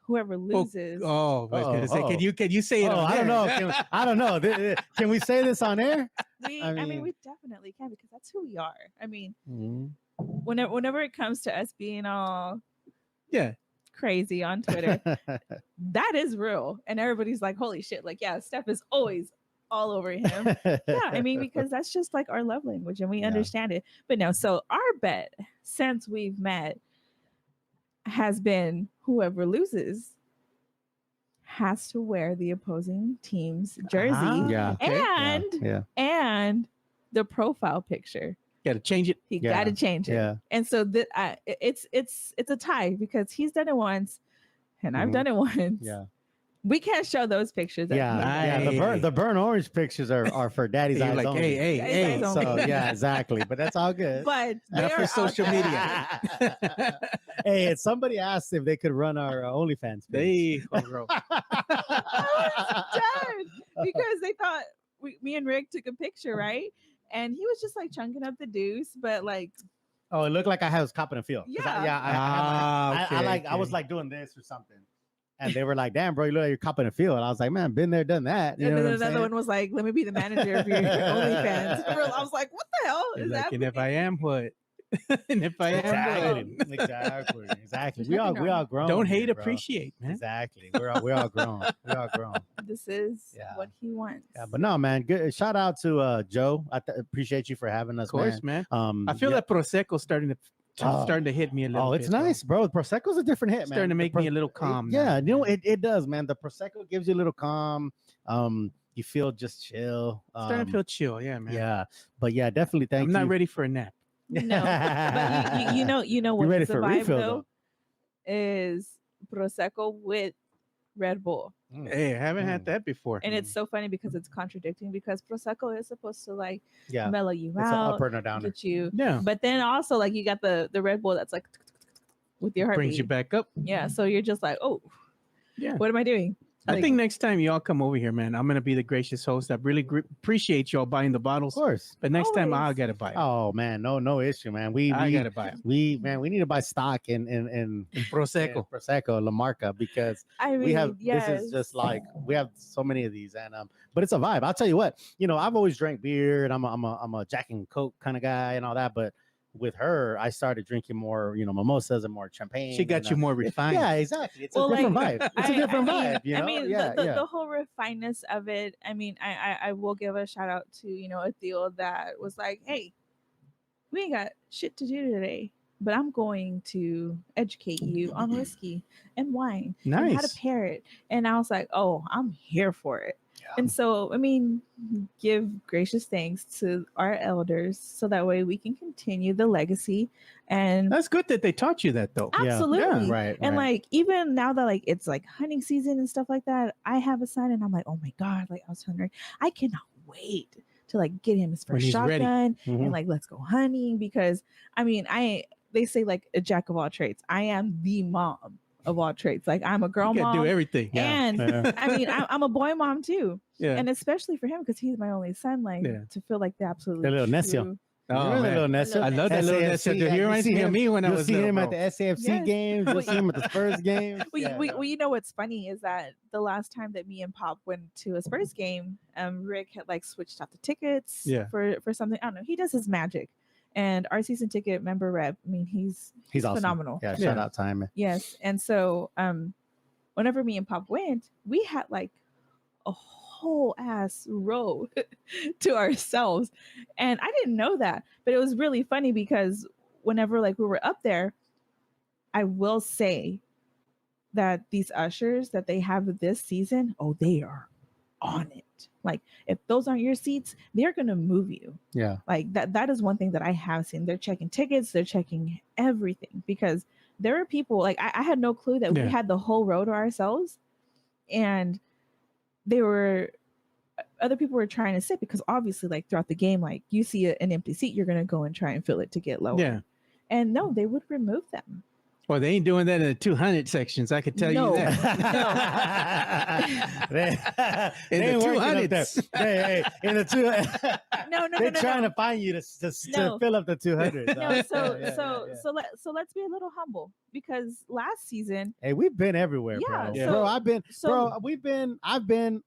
whoever loses. Oh, I was gonna say, can you say it? Oh, on I don't know. air? I don't know. Can we say this on air? I mean, mean- we definitely can because that's who we are. I mean, Mhm. whenever it comes to us being all Yeah. crazy on Twitter, that is real. And everybody's like, holy shit. Like, yeah, Steph is always all over him. Yeah, I mean, because that's just like our love language and we Yeah. understand it. But no, so our bet since we've met has been whoever loses has to wear the opposing team's jersey Ah, Yeah. okay. and yeah. and the profile picture. Gotta change it. He Yeah. got to change it. Yeah. And so it's a tie because he's done it once and I've Mhm. done it once. Yeah. We can't show those pictures. Yeah. Nice. Yeah. The burnt orange pictures are for daddy's You're eyes like, only. hey, Daddy's hey. eyes So only. yeah, exactly. But that's all good. But Not they for are out social there. media. Hey, and somebody asked if they could run our OnlyFans page. They, bro. I was done because they thought me and Rick took a picture, right? And he was just like chunking up the deuce, but like, Oh, it looked like I was copping a feel. 'Cause Yeah. I was like doing this or something. And they were like, damn, bro, you look like you're copping a feel. And I was like, man, been there, done that. You and know then what I'm another saying? one was like, "Let me be the manager of your OnlyFans." I was like, "What the hell He's is like, that?" and if I am what? And if I am Exactly. what? Exactly. There's We nothing all grown. Don't here, hate, bro. appreciate, man. Exactly. We're all grown. We're all grown. This is Yeah. what he wants. Yeah, but no, man. Good. Shout out to Joe. I appreciate you for having us, Of course, man. man. I feel yeah. that Prosecco starting Oh. to hit me a little Oh, bit. it's bro. nice, bro. The Prosecco's a different hit, man. Starting to The make me a little calm. now, Yeah, you know, man. it does, man. The Prosecco gives you a little calm. You feel just chill. Starting to feel chill. Yeah, man. Yeah, but yeah, definitely. Thank I'm you. not ready for a nap. No, but you know what ready is for the a vibe refill, though is prosecco with Red Bull, Hey, I haven't had Mm. that before. and it's so funny because it's contradicting because prosecco is supposed to like Yeah, mellow you it's an out, upper and a downer. get you, Yeah. but then also like you got the Red Bull that's like with your heartbeat. Brings you back up. Yeah, so you're just like, oh, Yeah. what am I doing? I Like, think next time y'all come over here, man, I'm gonna be the gracious host. I really appreciate y'all buying the Of bottles, course. but next time I'll Always. gotta buy it. Oh man, no issue, man. I gotta buy it. we need to buy stock in Prosecco. Prosecco La Marca because I mean, we have yes. this is just like we have so many of these and but it's a vibe. I'll tell you what, you know, I've always drank beer and I'm a Jack and Coke kind of guy and all that, but with her I started drinking more, you know, mimosas and more champagne. She got and, you more refined. Yeah, exactly. It's Well, a different like, vibe. It's a different I mean, vibe, you know. I mean, yeah, the, yeah. the whole refinedness of it. I mean, I will give a shout out to a deal that was like, hey, we ain't got shit to do today, but I'm going to educate you on whiskey and wine and how to Nice. pair it. And I was like, oh, I'm here for it. And so, I mean, give gracious thanks to our elders so that way we can continue the legacy. And That's good that they taught you that though. Yeah, absolutely. right. And right. like even now that like it's like hunting season and stuff like that, I have a son and I'm like, oh my God, like I was hungry. I cannot wait to like get him his When first he's ready. shotgun Mhm. and like let's go hunting because I mean they say like a jack of all trades. I am the mom of all trades. Like I'm a girl You gotta mom. do everything. And Yeah. I mean I'm a boy mom too. Yeah. And especially for him because he's my only son, like Yeah. to feel like the absolutely A little necio. true Oh, Remember man. little Nestor? I love that little Nestor. SAFC, He you reminds see me of him- me when I You'll was see little, him at bro. the SAFC Yes. games. You'll see him at the Spurs games. We know what's funny is that the last time that me and Pop went to a Spurs game, Rick had like switched out the tickets Yeah. for something. I don't know. He does his magic. And our season ticket member rep, I mean, he's He's awesome. phenomenal. Yeah, Yeah. shout out time, man. Yes. And so whenever me and Pop went, we had like a whole ass row to ourselves. And I didn't know that. But it was really funny because whenever like we were up there, I will say that these ushers that they have this season, oh, they are on it. Like if those aren't your seats, they're gonna move you. Yeah. Like that is one thing that I have seen. They're checking tickets, they're checking everything because there are people like I had no clue that Yeah. we had the whole row to ourselves, and other people were trying to sit because obviously like throughout the game, like you see an empty seat, you're gonna go and try and fill it to get lower. Yeah. And no, they would remove them. Well, they ain't doing that in the 200 sections. I could tell No. you that. they In the ain't working up 200s. there. Hey, in the two. No, They're trying to find you to No. fill up the 200. No, so let's be a little humble because last season, Hey, we've been everywhere, Yeah, bro. Yeah. Bro, so-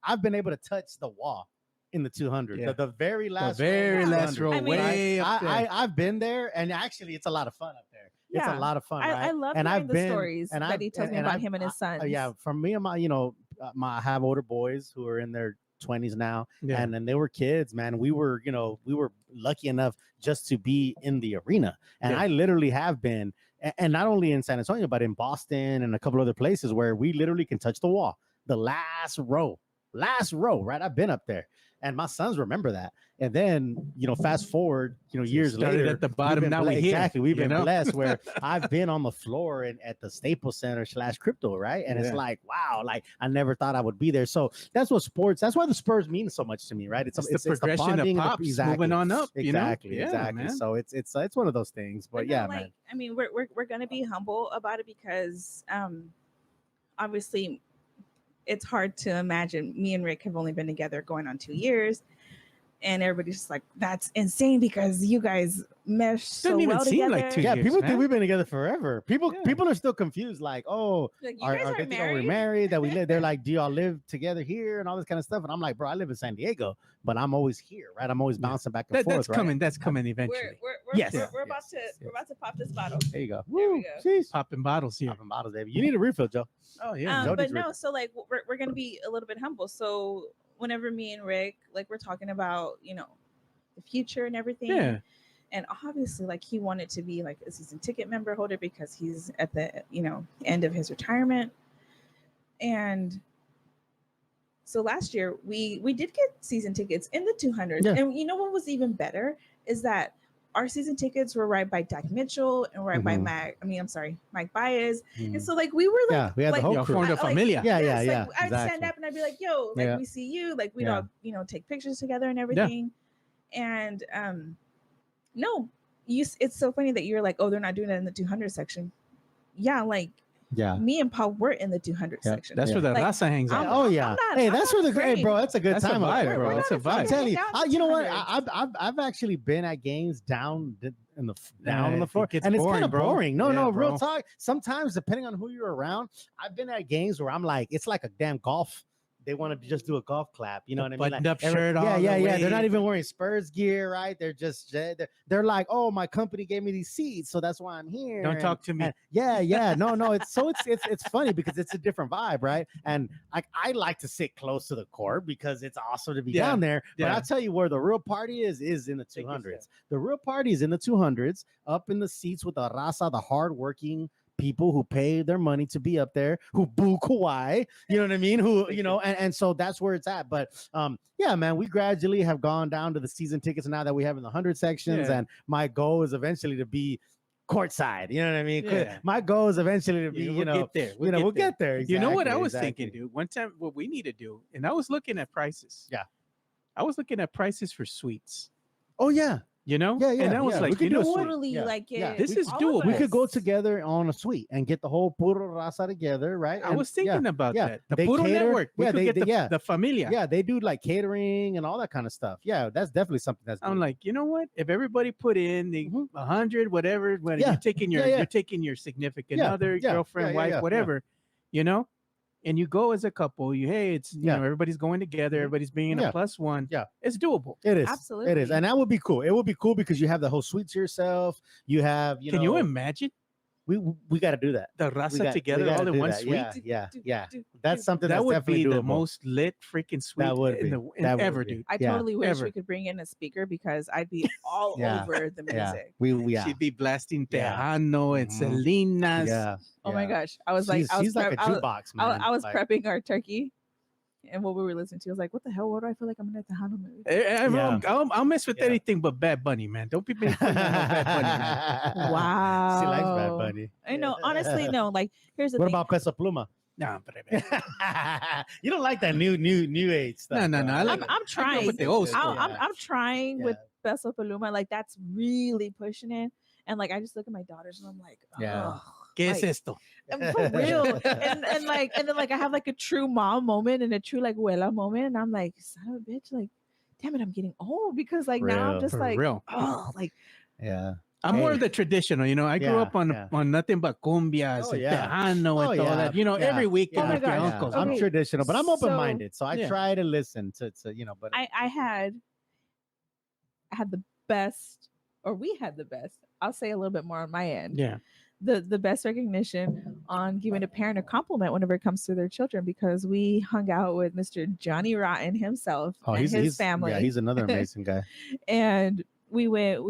I've been able to touch the wall in the 200. Yeah. The very last The very row, last 200, row, I mean, way up there. I've been there, and actually, it's a lot of fun up there. It's Yeah. a lot of fun, right? I love and hearing I've the been, stories and that I've- he tells me and about I've- him and his sons. Yeah, from me and my, I have older boys who are in their 20s now, Yeah. and they were kids, man. We were lucky enough just to be in the arena, and Yeah. I literally have been, and not only in San Antonio, but in Boston and a couple other places where we literally can touch the wall, the last row, right? I've been up there, and my sons remember that. And then, fast forward, years started later, at the we've bottom, been now we're here, exactly. We've you been know? blessed where I've been on the floor and at the Staples Center / Crypto, right? And it's Yeah. like, wow, like I never thought I would be there. So that's what sports. That's why the Spurs mean so much to me, right? It's the progression of bonding, pops moving on up. Exactly, You know? Yeah, exactly. man. So it's one of those things. But no, yeah, like, man. I mean, we're gonna be humble about it because obviously it's hard to imagine. Me and Rick have only been together going on 2 years, and everybody's just like, that's insane because you guys mesh so Doesn't even well seem together. like 2 Yeah, years, people man. think we've been together forever. People Yeah. people are still confused, like, oh, Like, you are guys they aren't think we're married. married, that we live? They're like, do y'all live together here and all this kind of stuff? And I'm like, bro, I live in San Diego, but I'm always here, right? I'm always Yeah. bouncing back and forth. That's right? coming. That's coming eventually. We're Yes. we're about to Yes. we're about to pop this bottle. There you go. There we Woo, go. jeez. Popping bottles here. Popping bottles, baby. You need a refill, Joe. Oh yeah. Joe But needs no, refill. so like we're gonna be a little bit humble. So whenever me and Rick, like we're talking about, the future and everything. Yeah. And obviously, like he wanted to be like a season ticket member holder because he's at the end of his retirement. And so last year we did get season tickets in the 200s. Yeah. And you know what was even better is that our season tickets were right by Dak Mitchell and right by Mhm. Mike Baez. Mhm. And so like we were like, Yeah, we had the like, whole Y'all crew. formed a like, familia. Yeah, yes, yeah. like, I'd stand Exactly. up and I'd be like, yo, like Yeah. we see you, like we'd Yeah. all, take pictures together and everything. And no, it's so funny that you're like, oh, they're not doing that in the 200 section. Yeah, like Yeah. me and Paul were in the 200 Yeah, section. That's where the Like, raza hangs I'm- out. Oh yeah. not- Hey, I'm that's not where hey, afraid. bro. That's a good That's a time. up vibe, there, bro. We're That's not a afraid vibe. to I'm telling hang you, out in you know what? 200s. I've actually been at games down on the It floor, gets and it's boring, kind of bro. boring. No, Yeah, no, real bro. talk. Sometimes, depending on who you're around, I've been at games where I'm like, it's like a damn golf. They want to just do a golf clap. You know what I mean? Buttoned up every- shirt Yeah, all yeah, the yeah. They're not way. even wearing Spurs gear, right? They're just they're like, oh, my company gave me these seats, so that's why I'm here. Don't and- talk to me. and- yeah. No. It's funny because it's a different vibe, right? And I like to sit close to the court because it's awesome to be Yeah, down there. But yeah. I'll tell you where the real party is in the Take your 200s. The real party is in the 200s, up in the seats with the raza, the hardworking people who pay their money to be up there, who boo Kawhi, you know what I mean? Who, and so that's where it's at. But yeah, man, we gradually have gone down to the season tickets now that we have in the 100 sections. Yeah. And my goal is eventually to be courtside. You know what I mean? Yeah. My goal is eventually to be, We'll get there. we'll get there. You know what I Exactly, was exactly. thinking, dude? One time, what we need to do, and I was looking at prices. Yeah. I was looking at prices for suites. Oh yeah. you know? Yeah, yeah, And I was yeah, we like, could you do know a what? suite. Totally Yeah, like yeah. it. This is all of doable. We could go us. together on a suite and get the whole puro raza together, right? I And, was thinking about yeah, that. The they Puro cater- Network. We yeah, could they- get they- the, yeah. the familia. yeah, they do like catering and all that kind of stuff. Yeah, that's definitely something that's. I'm doable. like, you know what? If everybody put in the Mhm. 100, whatever, when Yeah. you're taking your Yeah, yeah. you're taking your significant Yeah, other, yeah, girlfriend, yeah, wife, yeah. whatever, you know, and you go as a couple. Hey, it's Yeah. everybody's going together, Mhm. everybody's being Yeah. a plus one. Yeah. It's doable. It is. It Absolutely. is, and that would be cool. It would be cool because you have the whole suite to yourself. You have, Can you imagine we got to do that. the We raza got- we together gotta all in do one that. suite? Yeah. That's something That that's would definitely be the doable. most lit freaking suite That would in be. the in That would ever, be. dude. I Yeah. totally wish Ever. we could bring in a speaker because I'd be all Yeah. over the Yeah, music. we yeah. She'd be blasting Yeah. Tejano and Mhm. Selena's. Yeah. Oh my yeah. gosh. I was like, she's like a I was, jukebox, man. I was Like, prepping our turkey and what we were listening to. I was like, what the hell? What do I feel like I'm in a Tejano mood? I'll mess with Yeah. anything but Bad Bunny, man. Don't be putting on no Bad Bunny, man. Wow. She likes Bad Bunny. I know. Honestly, no. Like, here's the What thing. about Peso Pluma? No, but You don't like that new age stuff. No. bro. I like I'm trying. with the old school. I'm trying Yeah. with Beso Paluma. Like, that's really pushing it. And like, I just look at my daughters and I'm like, Yeah. ugh. ¿Qué es Like, esto? and for real. and then like I have like a true mom moment and a true like abuela moment. And I'm like, son of a bitch, like, damn it, I'm getting old because like now I'm Real. just For like, real. oh, like Yeah. I'm more Hey. of the traditional, I grew Yeah, up on yeah. on nothing but cumbias Oh, and yeah. Tejano Oh, and all yeah. that. Yeah. Every weekend Oh my with your gosh. uncles. I'm Okay. traditional, but I'm So- open-minded, so I Yeah. try to listen to but I had the best, or we had the best. I'll say a little bit more on my end. Yeah. The best recognition on giving a parent a compliment whenever it comes to their children because we hung out with Mr. Johnny Rotten himself and his family. Yeah, he's another amazing guy. And we went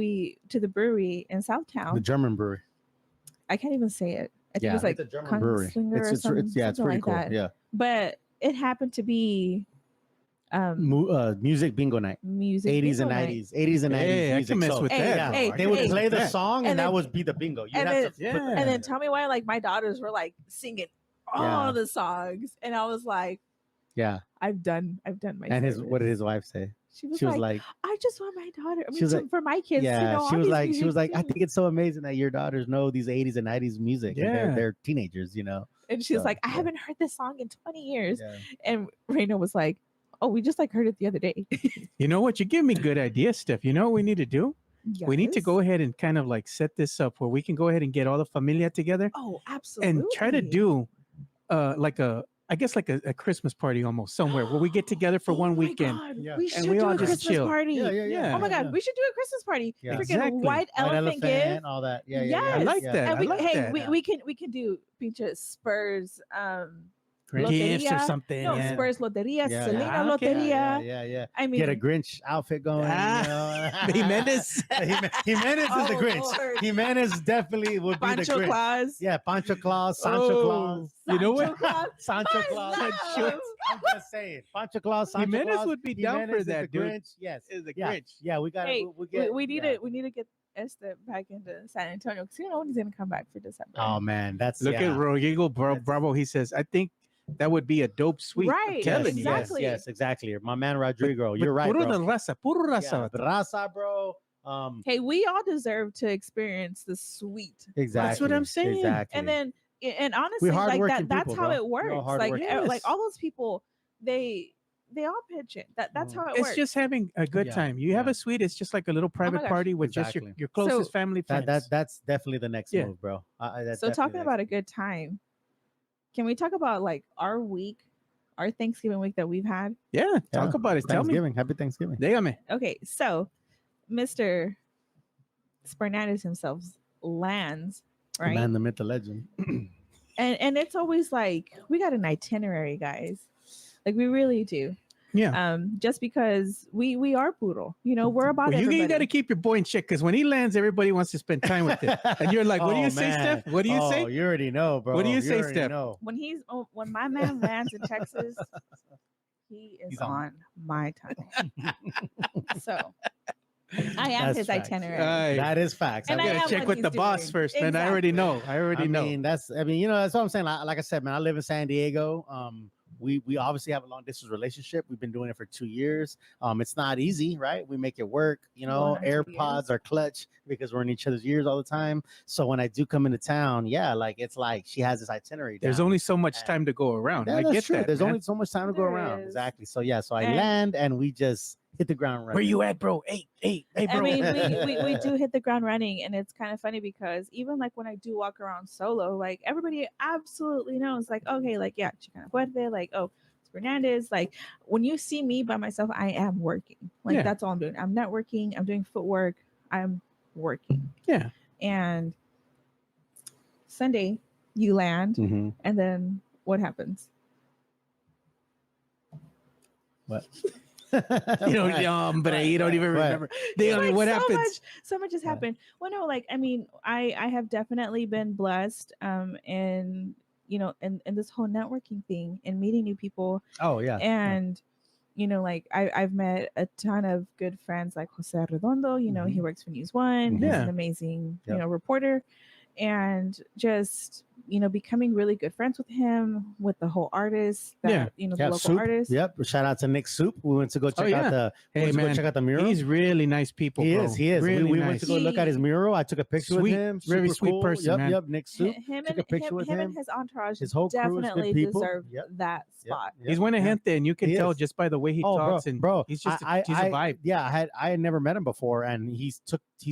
to the brewery in The Southtown. German brewery. I can't even say it. I think Yeah, it's like it's a German brewery. Kunstlinger or It's something, yeah, it's something pretty like cool. that. Yeah. But it happened to be Music bingo night. music 80s bingo and night. 90s. 80s and 90s Hey, I music. can mess So, with Hey, that. yeah, bro. hey, I they can would mess play with the that. song And and that then- would be the bingo. You'd and have to then- put- Yeah. And then tell me why like my daughters were like singing all Yeah. the songs. And I was like, yeah. I've done my And service. what did his wife say? She was, She was like, like, I just want my daughter. I mean, She was like- for my kids, yeah, to know all she was these like, music I too." think it's so amazing that your daughters know these 80s and 90s music. And Yeah. they're teenagers, And she was so, like, I yeah. haven't heard this song in 20 years. Yeah. And Reina was like, oh, we just like heard it the other day. You know what? You give me good ideas, Steph. You know what we need to do? We need to Yes. go ahead and kind of like set this up where we can go ahead and get all the familia together Oh, absolutely. and try to do like a Christmas party almost somewhere where we get together for Oh one my weekend. God, Yeah. we And should we do all a just Christmas chill. party. Yeah. Oh my God, we should do a Christmas party. Yeah. Freaking Exactly. white White elephant gift. all that. Yeah, Yes. I like yeah. that. And I we, like hey, that. we can do pinche Spurs Gifts or Loteria. something. no yeah. Spurs Loteria, Yeah. Selena Ah, okay. Loteria. Yeah. I mean, Get a Grinch outfit going. Ah, Jimenez. Jimenez is the Oh, Grinch. Lord. Jimenez definitely would be the Pancho Grinch. Claus. Yeah, Pancho Claus, Sancho Claus, You know what? Sancho Claus. Sancho I Claus. love- I'm just saying, Pancho Claus, Sancho Jimenez Claus. would be down Jimenez for is that, the dude. Grinch. Yes, Is the yeah, Grinch. yeah. We got Hey, we get. we need yeah. to get Esther back into San Antonio because you know when he's gonna come back for December. Oh man, that's Look yeah. at Rodrigo That's- Bravo. He says, I think that would be a dope suite. I'm Right, telling you. exactly. Yes, exactly. My man Rodrigo, But you're right, puro bro. de raza, puro raza. Yeah, raza, bro. Hey, we all deserve to experience the sweet. Exactly. what I'm saying. Exactly. And then, and honestly, like hardworking that's people, how bro. it We're all works. Like, hardworking. like Yes. all those people, they all pitch in. That's how it It's works. just having a good Yeah, time. You have yeah. a suite. It's just like a little private gosh. party with just Exactly. your closest So- family friends. that's definitely the next Yeah. move, bro. That's so definitely talking the about next a good time. Can we talk about like our week, our Thanksgiving week that we've had? yeah, talk Yeah. about it. Tell me. Thanksgiving. Happy Thanksgiving. Dígame. Okay, so Mr. Spurnandez himself lands, The right? man, the myth, the legend. And it's always like we got an itinerary, guys. Like we really do. Yeah. Just because we are puro, we're about Well, you everybody. got to keep your boy in check because when he lands, everybody wants to spend time with him. And you're like, what do you say, man. Steph? What do you Oh, say? You already know, bro. What do you You say, already Steph? know. when my man lands in Texas, he is He's on. on my time. So I am That's his facts. itinerary. Ay, That is facts. And I I gotta am check what with he's the boss doing. first, man. I already know. I already know. That's what I'm saying. Like I said, man, I live in San Diego. we obviously have a long distance relationship. We've been doing it for 2 years. It's not easy, right? We make it work. You know, 100 AirPods years. are clutch because we're in each other's ears all the time. So when I do come into town, yeah, like it's like she has this itinerary. There's down. only so much And- time to go around. Yeah, I that's get true. that. There's man. only so much time to go There around. is. Exactly. So yeah, so I And- land and we just hit the ground running. Where you at, bro? Hey, bro. I mean, we do hit the ground running, and it's kind of funny because even like when I do walk around solo, like everybody absolutely knows, like, okay, like, yeah, Chicana Fuerte, like, oh, Spurnandez. Like, when you see me by myself, I am working. Like, Yeah. that's all I'm doing. I'm networking, I'm doing footwork, I'm working. Yeah. And Sunday, you land, Mhm. and then what happens? What? You don't, but you don't even What? remember. They, I mean, Like, what so happens? so much has Yeah. happened. Well, no, like, I mean, I have definitely been blessed in, you know, in this whole networking thing and meeting new people. Oh yeah. And you know, like, I've met a ton of good friends like Jose Redondo. You know, he works for News One. He's Yeah. an amazing, Yep. you know, reporter. And just, you know, becoming really good friends with him, with the whole artist, that, Yeah. you know, the Yeah, local Soup. artist. Yep. Shout out to Nick Soup. We went to go check yeah. out the. Hey, went to go man, check out the mural. He's really nice people, He bro. is. He is. Really we nice. went to go look at his mural. I took a picture Sweet, with him. very Super sweet cool. person, Yep. man. Yep. Nick Soup. Him Took and a picture with him him. and his entourage His whole crew is good definitely people. deserve Yep. that Yep. spot. Yep. He's buena Yeah. gente, and you can He tell is. just by the way he Oh, talks, and bro, he's just I, he's a vibe. Yeah, I had never met him before, and he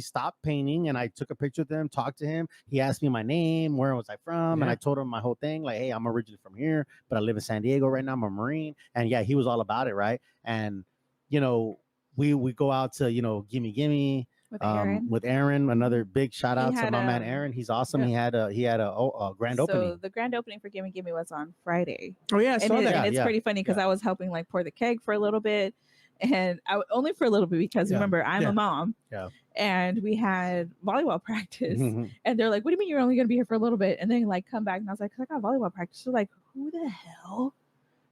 stopped painting, and I took a picture with him, talked to him. He asked me my name, where was I from, and Yeah. I told him my whole thing, like, hey, I'm originally from here, but I live in San Diego right now. I'm a Marine, and yeah, he was all about it, right? And you know, we go out to, you know, gimme With Aaron. with Aaron. Another big shout He out to had, my man Aaron. He's awesome. yeah. He had a grand So opening. the grand opening for Gimme Gimme was on Friday. Oh yeah, I And, saw that. and it's Yeah, pretty funny because yeah. I was helping like pour the keg for a little bit, and only for a little bit because Yeah, remember, I'm yeah. a mom. Yeah. And we had volleyball practice. Mhm. And they're like, what do you mean you're only going to be here for a little bit? And then like come back. And I was like, 'cause I got volleyball practice. They're like, who the hell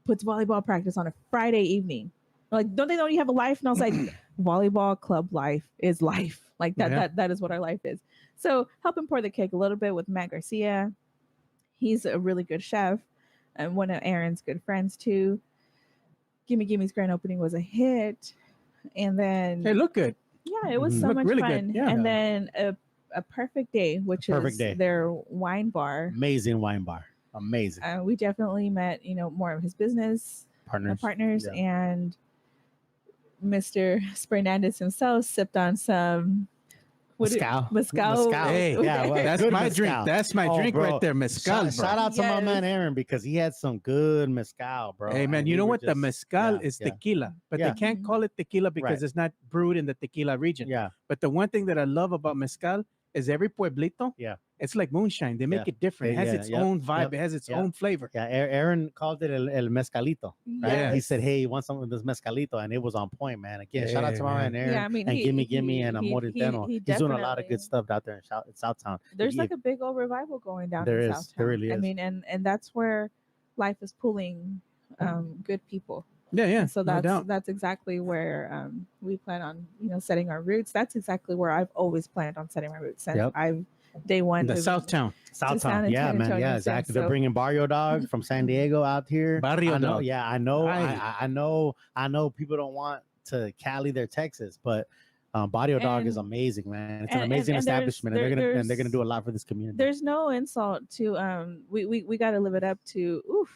puts volleyball practice on a Friday evening? They're like, don't they know you have a life? And I was like, volleyball club life is life. Like that, Yeah. that is what our life is. So helping pour the cake a little bit with Matt Garcia. He's a really good chef and one of Aaron's good friends too. Gimme Gimme's grand opening was a hit. And then Hey, look good. yeah, it was Mhm. so Looked much really good, fun. yeah. And then a perfect day, which Perfect is day. their wine bar. Amazing wine bar. Amazing We definitely met, you know, more of his business partners Yeah. and Mr. Spurnandez himself sipped on some Mezcal. mezcal. Hey, yeah, well, That's good my mezcal. drink. That's my Oh, drink bro. right there, mezcal. bro. Shout out to my Yes. man Aaron because he had some good mezcal, bro. Hey man, and you we know were what? The just- mezcal yeah, is yeah. tequila, but Yeah. they can't call it tequila because Right. it's not brewed in the tequila region. Yeah, But the one thing that I love about mezcal is every pueblito, Yeah. it's like moonshine. They make Yeah. it different. It has Yeah, its yep, own vibe. yep, It has its yep. own flavor. yeah. Aaron called it el mezcalito. Right? He Yes. said, "Hey, you want some of this mezcalito?" And it was on point, man. Again, shout out Yeah, to my man man. Aaron. Yeah, I mean, and he- Gimme he- Gimme and he- Amoritano. he He's doing a lot of definitely- good stuff out there in Southtown. There's If like you- a big old revival going down There in is. Southtown. There really I is. mean, and that's where life is pulling good people. Yeah, yeah. And so no doubt. that's exactly where we plan on, you know, setting our roots. That's exactly where I've always planned on setting my roots since Yep. I've day one. The moved Southtown. San Southtown, yeah, man, Antonio, yeah, so- exactly. so- They're bringing Barrio Dog from San Diego out here. Barrio I know, Dog. yeah, I know, Aye. I know. People don't want to Cali their Texas, but Barrio Dog is And- amazing, man. It's an and- amazing and there's- establishment, and they're gonna there's- do a lot for this community. There's no insult to we got to live it up to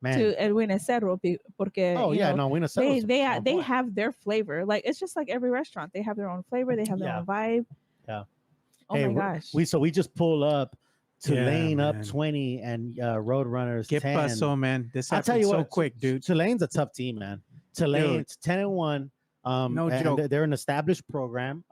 Man, to Edwin Cerro porque oh you yeah, know, no, we know they have their flavor. Like it's just like every restaurant. They have their own flavor. They have their Yeah. own vibe. Yeah. Oh Hey, my gosh. we just pull up to Yeah, lane up man. 20 and Roadrunners ¿Qué 10. pasó, man? This I'll tell happened you so what, quick, dude. Tulane's a tough team, man. Tulane, Dude. 10-1. No and joke. They're an established program.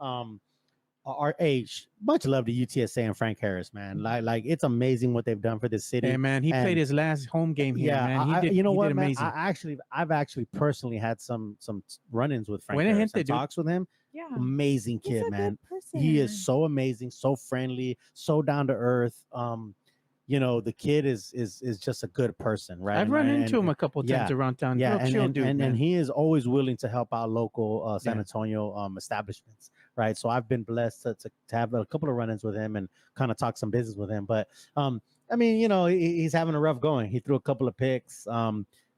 Our age, much love to UTSA and Frank Harris, man. Like it's amazing what they've done for this city. Hey man, he and- played his last home game here, man. He did, you know he what, did man? amazing. I've actually personally had some run-ins with Frank Buena Harris gente, and dude. talks with him. yeah. Amazing He's kid, a man. good person. He is so amazing, so friendly, so down to earth. You know, the kid is just a good person, right? I've run And- into him a couple times yeah, around town. yeah, Real chill and, dude, man. and he is always willing to help out local San Yeah. Antonio establishments, right? So I've been blessed to have a couple of run-ins with him and kind of talk some business with him. But I mean, you know, he's having a rough going. He threw a couple of picks.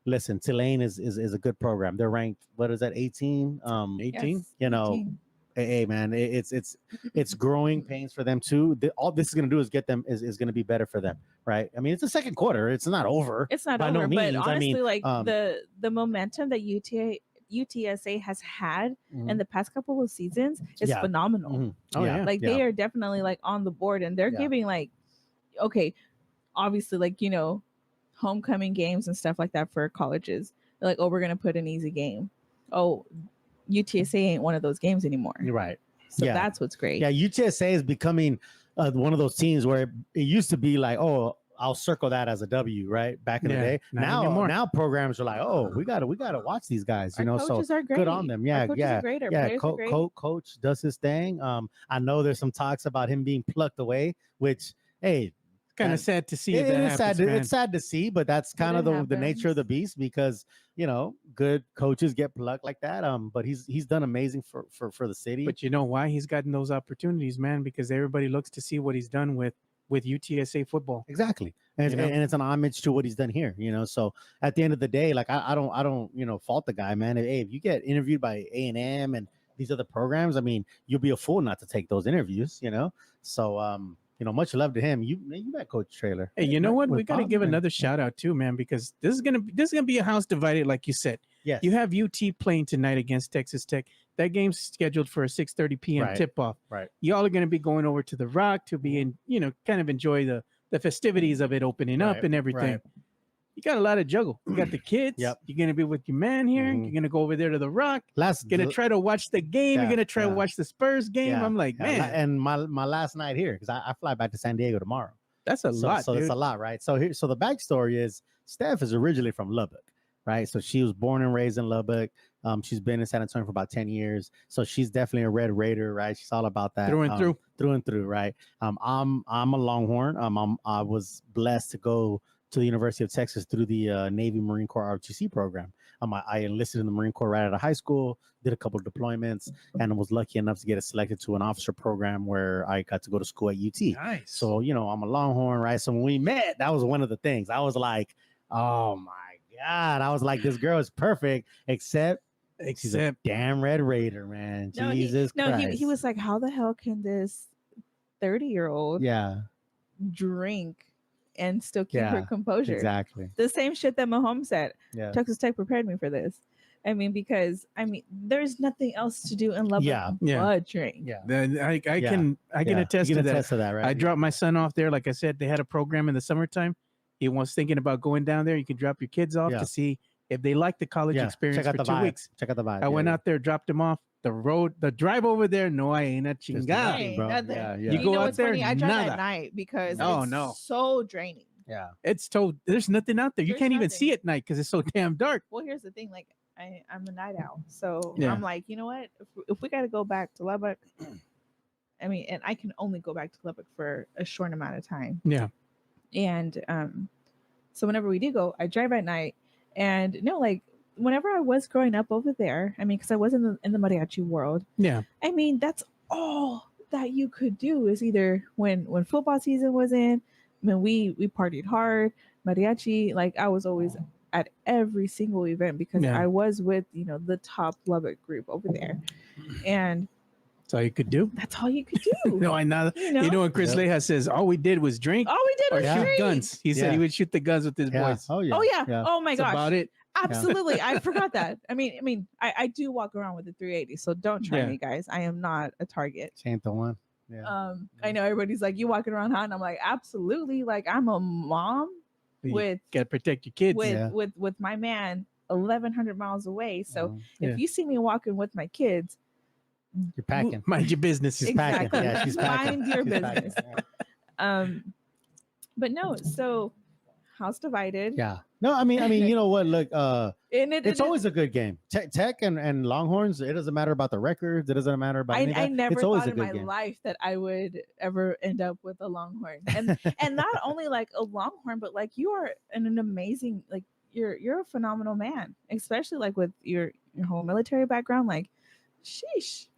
listen, Tulane is a good program. They're ranked, what is that, 18? 18. Yes, You know, 18. hey man, it's growing pains for them too. All this is going to do is get them is going to be better for them, right? I mean, it's the second quarter. It's not over. It's not by over, no but means. honestly, I mean, like the momentum that UTSA has had in the past couple of seasons is Yeah. phenomenal. mhm. Oh, yeah. Like they are definitely like on the board, and they're Yeah. giving like, okay, obviously like homecoming games and stuff like that for colleges. They're like, oh, we're gonna put an easy game. Oh, UTSA ain't one of those games anymore. You're right. So Yeah. that's what's great. Yeah, UTSA is becoming one of those teams where it used to be like, oh, I'll circle that as a W, right? Back in the Yeah, day. not anymore. Now programs are like, oh, we gotta watch these guys, Our So coaches are great. good on them. Yeah, Our coaches are great. Our yeah. players are great. Coach does his thing. I know there's some talks about him being plucked away, which hey, Kind of that- sad to see. it that is happens, sad. man. It's sad to see, but that's kind of the nature of the beast because good coaches get plucked like that. But he's done amazing for the city. But you know why he's gotten those opportunities, man? Because everybody looks to see what he's done with UTSA football. Exactly, and it's an homage to what he's done here. So at the end of the day, like I don't fault the guy, man. Hey, if you get interviewed by A&M and these other programs, I mean, you'll be a fool not to take those interviews. So much love to him. You met Coach Trailer. Hey, you know what? With We got to Bob, give man. another shout out too, man, because this is gonna be a house divided, like you said. Yes, You have UT playing tonight against Texas Tech. That game's scheduled for a 6:30 p.m. Right. tip-off. Right. Y'all are going to be going over to the Rock to be in, kind of enjoy the festivities of it opening up Right, and everything. right. You got a lot of juggle. You got the kids. Yep. You're going to be with your man here. Mhm. You're going to go over there to the Rock. Going to the- try to watch the game. Yeah, You're going to try to yeah. watch the Spurs game. Yeah, I'm like, yeah, man, and my last night here because I fly back to San Diego tomorrow. that's a lot, So dude. it's a lot, right? So the backstory is Steph is originally from Lubbock, right? So she was born and raised in Lubbock. She's been in San Antonio for about 10 years. So she's definitely a Red Raider, right? She's all about that. Through and through. Right? I'm a Longhorn. I was blessed to go to the University of Texas through the Navy Marine Corps ROTC program. I enlisted in the Marine Corps right out of high school, did a couple of deployments, and was lucky enough to get selected to an officer program where I got to go to school at UT. Nice. So, I'm a Longhorn, right? So when we met, that was one of the things. I was like, oh my God. I was like, this girl is perfect, except she's a damn Red Raider, man. Jesus Christ. He was like, how the hell can this 30-year-old Yeah, drink and still keep her Yeah, composure? exactly. The same shit that Mahomes said. Yeah. Texas Tech prepared me for this. Because there's nothing else to do in Lubbock Yeah, but drink. Yeah. Then I can Yeah. attest You to can that. attest to that, right? I dropped my son off there. Like I said, they had a program in the summertime. He was thinking about going down there. You could drop your kids off Yeah. to see if they like the college experience Check out for the 2 vibe. weeks. Check out the vibe. I went out there, dropped him off. The drive over there, no, I ain't a There's chingada. nothing, bro. Nothing. Yeah, You yeah. go out what's there, funny? I drive nada. at night because Oh, it's no. so draining. Yeah. It's there's nothing out there. You There's can't even nothing. see at night because it's so damn dark. Well, here's the thing. Like, I'm a night owl. So Yeah. I'm like, you know what? If we got to go back to Lubbock, and I can only go back to Lubbock for a short amount of time. Yeah. And so whenever we do go, I drive at night. And like whenever I was growing up over there, because I was in the mariachi world. Yeah. That's all that you could do is either when football season was in, we partied hard, mariachi. Like I was always at every single event because Yeah. I was with the top Lubbock group over there, and That's all you could do. that's all you could do. No, I know. you know, You know what Chris Yep. Leja says? All we did was drink all we did or was Yeah. shoot drink. guns. He said Yeah. he would shoot the guns with his Yeah. boys. Oh yeah. Oh yeah. Oh my That's gosh. about it. Absolutely. I forgot that. I do walk around with the 380, so don't try Yeah. me, guys. I am not a target. She ain't the one. Yeah. I know everybody's like, you walking around hot, and I'm like, absolutely. Like I'm a mom You with gotta protect your kids. with Yeah. with my man 1,100 miles away. So Yeah. if you see me walking with my kids, You're packing. Mind your business. She's packing. Exactly. Yeah, she's packing. Mind your She's packing. business. But no, so house divided. Yeah. No, I mean, you know what? Look, And it's always a good game. Tech and Longhorns. It doesn't matter about the records. It doesn't matter about. any of I that. never It's always thought a in good my game. life that I would ever end up with a Longhorn, and not only like a Longhorn, but like you are an amazing, like you're a phenomenal man, especially like with your whole military background. Like, sheesh,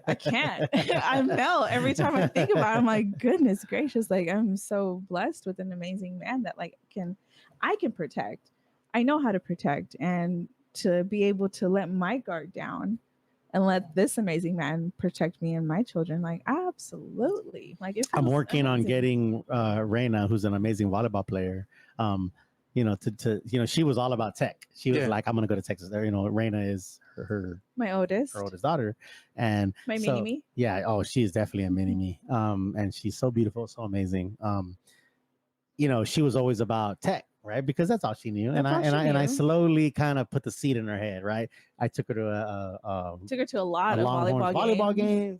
I can't. I melt every time I think about it. I'm like, goodness gracious, like I'm so blessed with an amazing man that like I can protect. I know how to protect, and to be able to let my guard down and let this amazing man protect me and my children, like absolutely. Like it I'm feels working on amazing. getting Reina, who's an amazing volleyball player. She was all about tech. She was Yeah. like, I'm gonna go to Texas. There, Reina is my oldest, her oldest daughter, and my so, mini me. yeah, oh, she's definitely a mini me. And she's so beautiful, so amazing. She was always about tech, right? Because that's all she knew. That's all she And I knew. slowly kind of put the seed in her head, right? I took her to Took her to a lot of Longhorns volleyball games.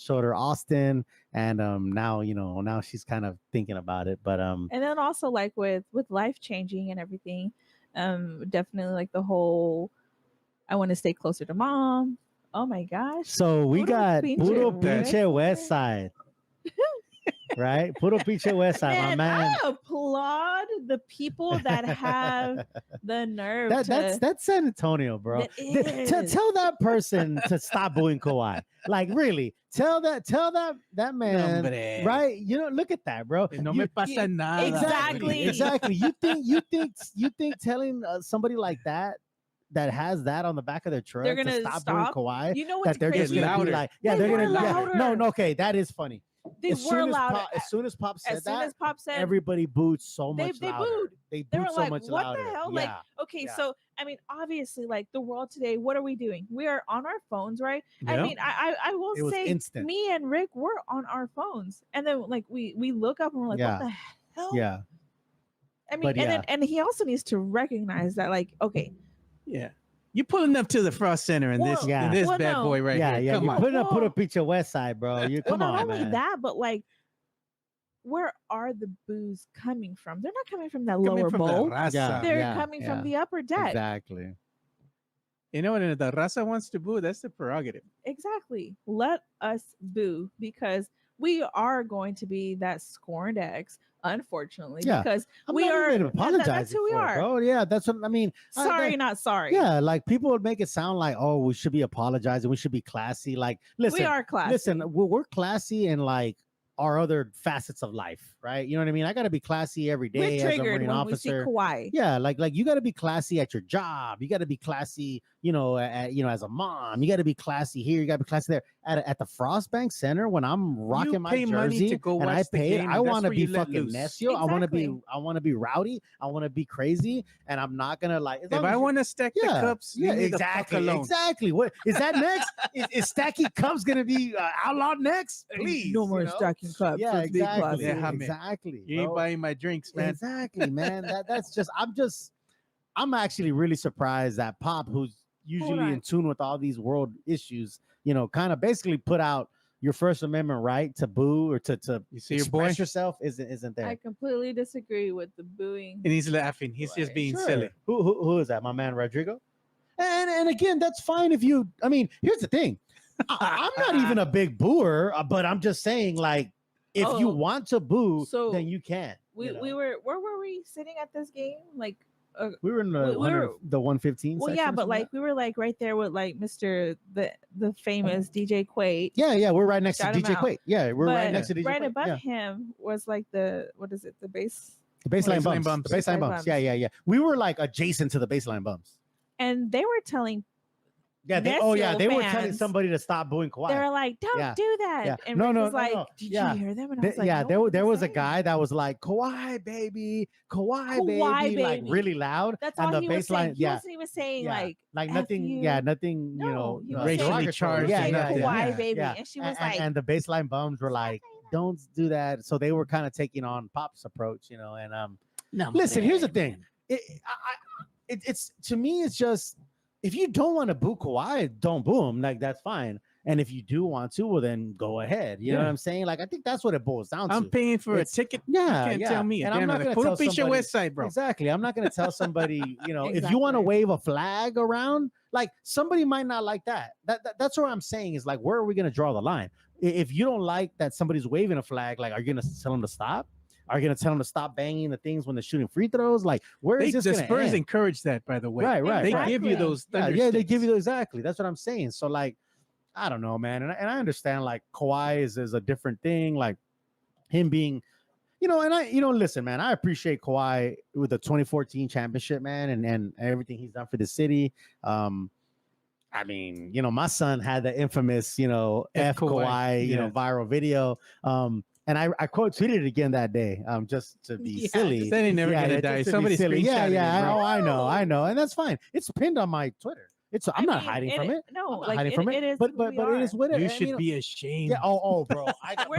showed her Austin, and now she's kind of thinking about it. But And then also like with life changing and everything, definitely like the whole I want to stay closer to mom. Oh my gosh. so we Puro got pinche Puro West Pinche West Side. Side. Right? Puro Pinche West Side, my man. I applaud the people that have the nerve That's San Antonio, bro. That is. Tell that person to stop booing Kawhi. Like, really, tell that man, Hombre. right? Look at that, bro. No me pasa nada. Exactly. Exactly. You think telling somebody like that has that on the back of their truck They're to gonna stop stop? booing Kawhi, You know what's that they're just crazy? gonna be Louder. like, yeah, They they're were gonna louder. no, okay, that is funny. They were louder. As soon as Pop said As soon that, as Pop said, everybody booed so they much they louder. booed. They They booed were so like, much "What louder. the hell?" Yeah. Like, okay, yeah. so I mean, obviously, like the world today, what are we doing? We are on our phones, right? I Yeah. mean, I will It was say, instant. me and Rick were on our phones, and then like we look up and we're like, Yeah. "What the hell?" Yeah. I mean, But and he also needs to recognize that, like, okay, Yeah. You're pulling up to the Frost Center in this Well, yeah. in this well, bad no. boy right yeah, here. yeah. Come You're on. putting Well- a Picture West Side, bro. You well, come not on, only man. that, but like, where are the boos coming from? They're not coming from that Coming lower from the bowl. raza. Yeah. They're coming from the upper deck. Exactly. You know what? If the raza wants to boo, that's the prerogative. Exactly. Let us boo, because we are going to be that scorned ex, unfortunately. Yeah. Because I'm we not are. even That's apologizing who we for it, are. bro. Yeah, that's what I mean. Sorry, not sorry. Yeah, like people would make it sound like, oh, we should be apologizing. We should be classy. Like, listen, we are classy. listen, we're classy in like our other facets of life, right? You know what I mean? I got to be classy every day We're as a triggered Marine when officer. we see Kawhi. Yeah, like you got to be classy at your job. You got to be classy, as a mom. You got to be classy here. You got to be classy there. At the Frostbank Center, when I'm rocking my pay money jersey to go and I watch the pay, game, I and that's want to where be you let fucking loose. necio. I want to Exactly. be rowdy. I want to be crazy, and I'm not gonna like. If I want to stack the cups, yeah, leave me the fuck exactly, alone. exactly. What is that next? is Stacky Cups gonna be outlawed next? Please, No more stacking cups. Yeah, Let's be exactly, classy. Yeah, Jaime. exactly. You ain't bro. buying my drinks, man. Exactly, man. I'm actually really surprised that Pop, who's usually on. in tune with all these world issues, kind of basically put out your First Amendment right to boo or to You see your boy? express yourself isn't there. I completely disagree with the booing. And he's laughing. He's just being Sure. silly. Who is that? My man Rodrigo? And again, that's fine if you. I mean, here's the thing. I'm not even a big booer, but I'm just saying, like, if you Oh, want to boo, so then you can. We were where were we sitting at this game? Like, We were in the we were- the 115. well, section yeah, or but something like we were like right there with like Mr. the famous DJ Quate. yeah, we're right next Shout to him DJ out. Quate. Yeah, we're right But next to DJ right Quate. above Yeah. him was like the what is it? The base, The baseline Baseline bumps. bumps. The baseline Baseline bumps. bumps. Yeah. We were like adjacent to the baseline bumps. and they were telling. Yeah, they Necio were telling fans, somebody to stop booing Kawhi. They were like, "Don't Yeah. do that." Yeah. And No, Rick no, was no, like, no. "Did Yeah. you hear them?" And I was like, Yeah, "No, what there are was they a guy saying?" that was like, Kawhi baby, Kawhi Kawhi baby, like baby. really loud. That's and all the he was saying. baseline, He yeah, wasn't even saying yeah. like F nothing, you. nothing, No, he was racially saying, charged he was or saying nothing. Kawhi Yeah. baby, Yeah. and she was and, like, and the baseline bums were like, don't do that. So they were kind of taking on Pop's approach, and No, listen, here's the thing. man. It's to me, it's just if you don't want to boo Kawhi, don't boo him. Like that's fine. And if you do want to, well, then go ahead. You know Yeah. what I'm saying? Like I think that's what it boils down I'm to. paying for It's- a ticket. Yeah, You can't yeah. tell me. And I'm not going to Put tell a picture somebody. West Side, bro. Exactly. I'm not going to tell somebody. If you want to Exactly. wave a flag around, like somebody might not like that. That's what I'm saying is like, where are we going to draw the line? If you don't like that somebody's waving a flag, like, are you going to tell them to stop? Are you going to tell them to stop banging the things when they're shooting free throws? Like, where is this The going to Spurs end? encourage that, by the way. Right. They right. give you those. Yeah, they give you those. exactly. That's what I'm saying. So like, I don't know, man, and I understand like Kawhi is a different thing. Like him being, Listen, man, I appreciate Kawhi with the 2014 championship, man, and everything he's done for the city. I mean, my son had the infamous, F Kawhi, viral video. And I quote tweeted it again that day, just to be silly. That ain't never gonna die. Somebody silly. screenshotted it, bro. I know, and that's fine. It's pinned on my Twitter. I'm not hiding from it. No, I'm not hiding from it. It is, but it is what it You is. should be ashamed. Yeah. Oh, bro. We're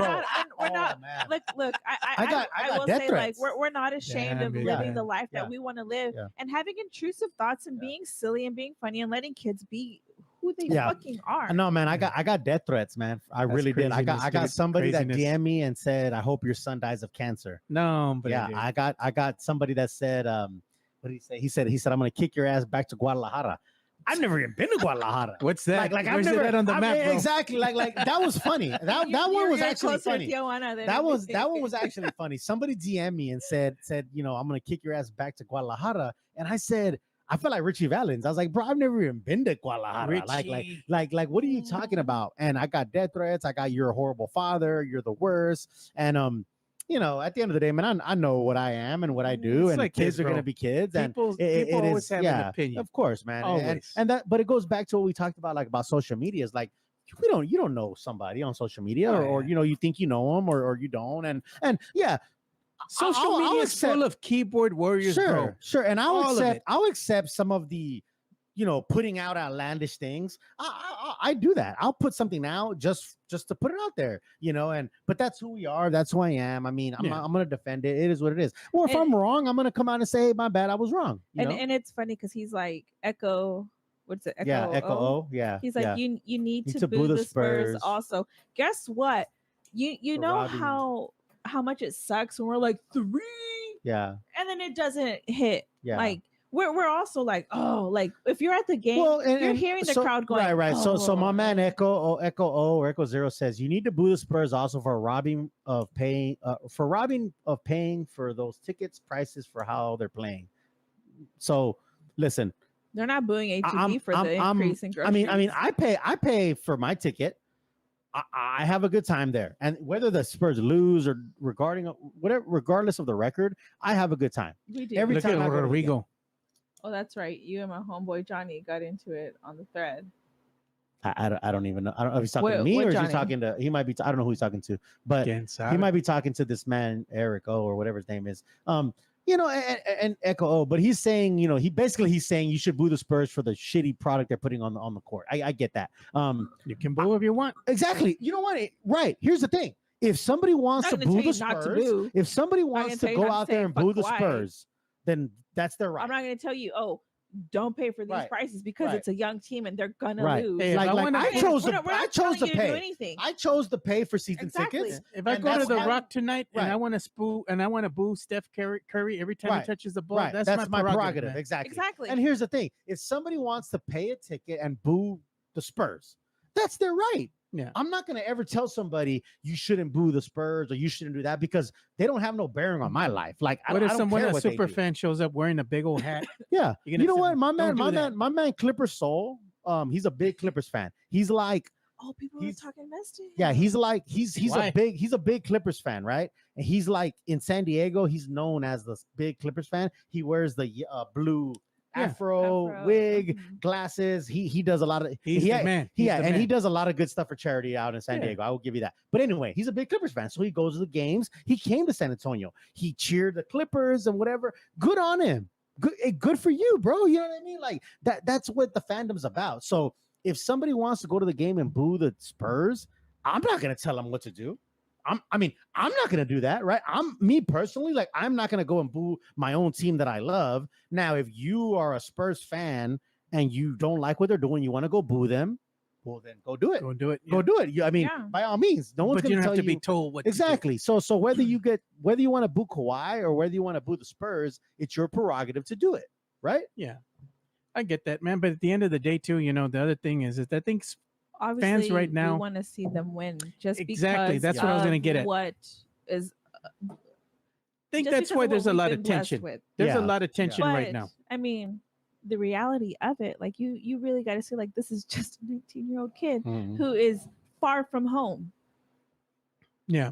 not. Man. Look. I I got will death say, threats. like, we're not ashamed of living the life that we want to live, and having intrusive thoughts and being silly and being funny and letting kids be who they fucking are. No, man, I got death threats, man. I really did. I got somebody that DM'd me and said, "I hope your son dies of cancer." No, but I got somebody that said, what did he say? He said, "I'm gonna kick your ass back to Guadalajara." I've never even been to Guadalajara. What's that? Like Where's that on the map, bro? Exactly. Like that was funny. That one was actually funny. That one was actually funny. Somebody DM'd me and said, I'm gonna kick your ass back to Guadalajara, and I said, I felt like Richie Valens. I was like, bro, I've never even been to Guadalajara. Like, what are you talking about? And I got death threats. I got, you're a horrible father. You're the worst. And at the end of the day, man, I know what I am and what I do, It's and like kids kids, are bro. gonna be kids. People always have an opinion. Of course, man. Always. But it goes back to what we talked about, like about social media. Is like you don't know somebody on social media, or you think you know them, or you don't, and yeah. Social media is full of keyboard warriors, bro. Sure, and I'll accept some of the, putting out outlandish things. I do that. I'll put something out just to put it out there, but that's who we are. That's who I am. I mean, I'm gonna defend it. It is what it is. Or if I'm wrong, I'm gonna come out and say, hey, my bad, I was wrong. And it's funny because he's like Echo. What's it? Echo O. Yeah. He's like, you need to boo the Spurs also. Guess what? You know how much it sucks when we're like 3, and then it doesn't hit. Like we're also like, oh, like if you're at the game, you're hearing the crowd going, right. Oh. So my man Echo O or Echo Zero says you need to boo the Spurs also for robbing of paying for those tickets prices for how they're playing. So listen, they're not booing HEB for the increase in groceries. I mean, I pay for my ticket. I have a good time there, and whether the Spurs lose or regardless of the record, I have a good time. We do. Every Look time at Rodrigo. Oh, that's right. You and my homeboy Johnny got into it on the thread. I don't even know. I don't know if he's talking to me or is he talking to. He might be. I don't know who he's talking to, but he might be talking to this man Eric O or whatever his name is. And Echo O, but he's saying, he's saying you should boo the Spurs for the shitty product they're putting on the court. I get that. You can boo if you want. Exactly. You know what? Right. Here's the thing. If somebody wants to boo the Spurs, if somebody wants to go out there and boo the Spurs, then that's their right. I'm not going to tell you, don't pay for these prices because it's a young team and they're gonna lose. Hey, I chose to pay for season tickets. If I go to the Rock tonight and I want to boo Steph Curry every time he touches the ball, that's my prerogative. Exactly. And here's the thing: if somebody wants to pay a ticket and boo the Spurs, that's their right. Yeah, I'm not going to ever tell somebody you shouldn't boo the Spurs or you shouldn't do that because they don't have no bearing on my life. Like, what if someone, a super fan, shows up wearing a big old hat? Yeah, you know what, my man, Clippers Soul. He's a big Clippers fan. He's like, people are talking mess to him. Yeah, he's like, he's a big Clippers fan, right? And he's like in San Diego, he's known as the big Clippers fan. He wears the blue afro wig, glasses. He does a lot of he's the man. He does a lot of good stuff for charity out in San Diego. I will give you that. But anyway, he's a big Clippers fan, so he goes to the games. He came to San Antonio. He cheered the Clippers and whatever. Good on him. Good for you, bro. You know what I mean? Like that's what the fandom's about. So if somebody wants to go to the game and boo the Spurs, I'm not gonna tell them what to do. I'm not gonna do that, right? Me personally, like I'm not gonna go and boo my own team that I love. Now, if you are a Spurs fan and you don't like what they're doing, you want to go boo them, well then go do it. Go do it. Go do it. By all means, no one's gonna tell have to you be told what exactly. So whether you want to boo Kawhi or whether you want to boo the Spurs, it's your prerogative to do it, right? Yeah, I get that, man. But at the end of the day, too, the other thing is that I think obviously, fans right now want to see them win. Just exactly. Because that's what I was going to get at. What is? I think that's why there's a lot of tension. There's a lot of tension right now. I mean, the reality of it, like you really got to see, like this is just a 19-year-old kid who is far from home. Yeah,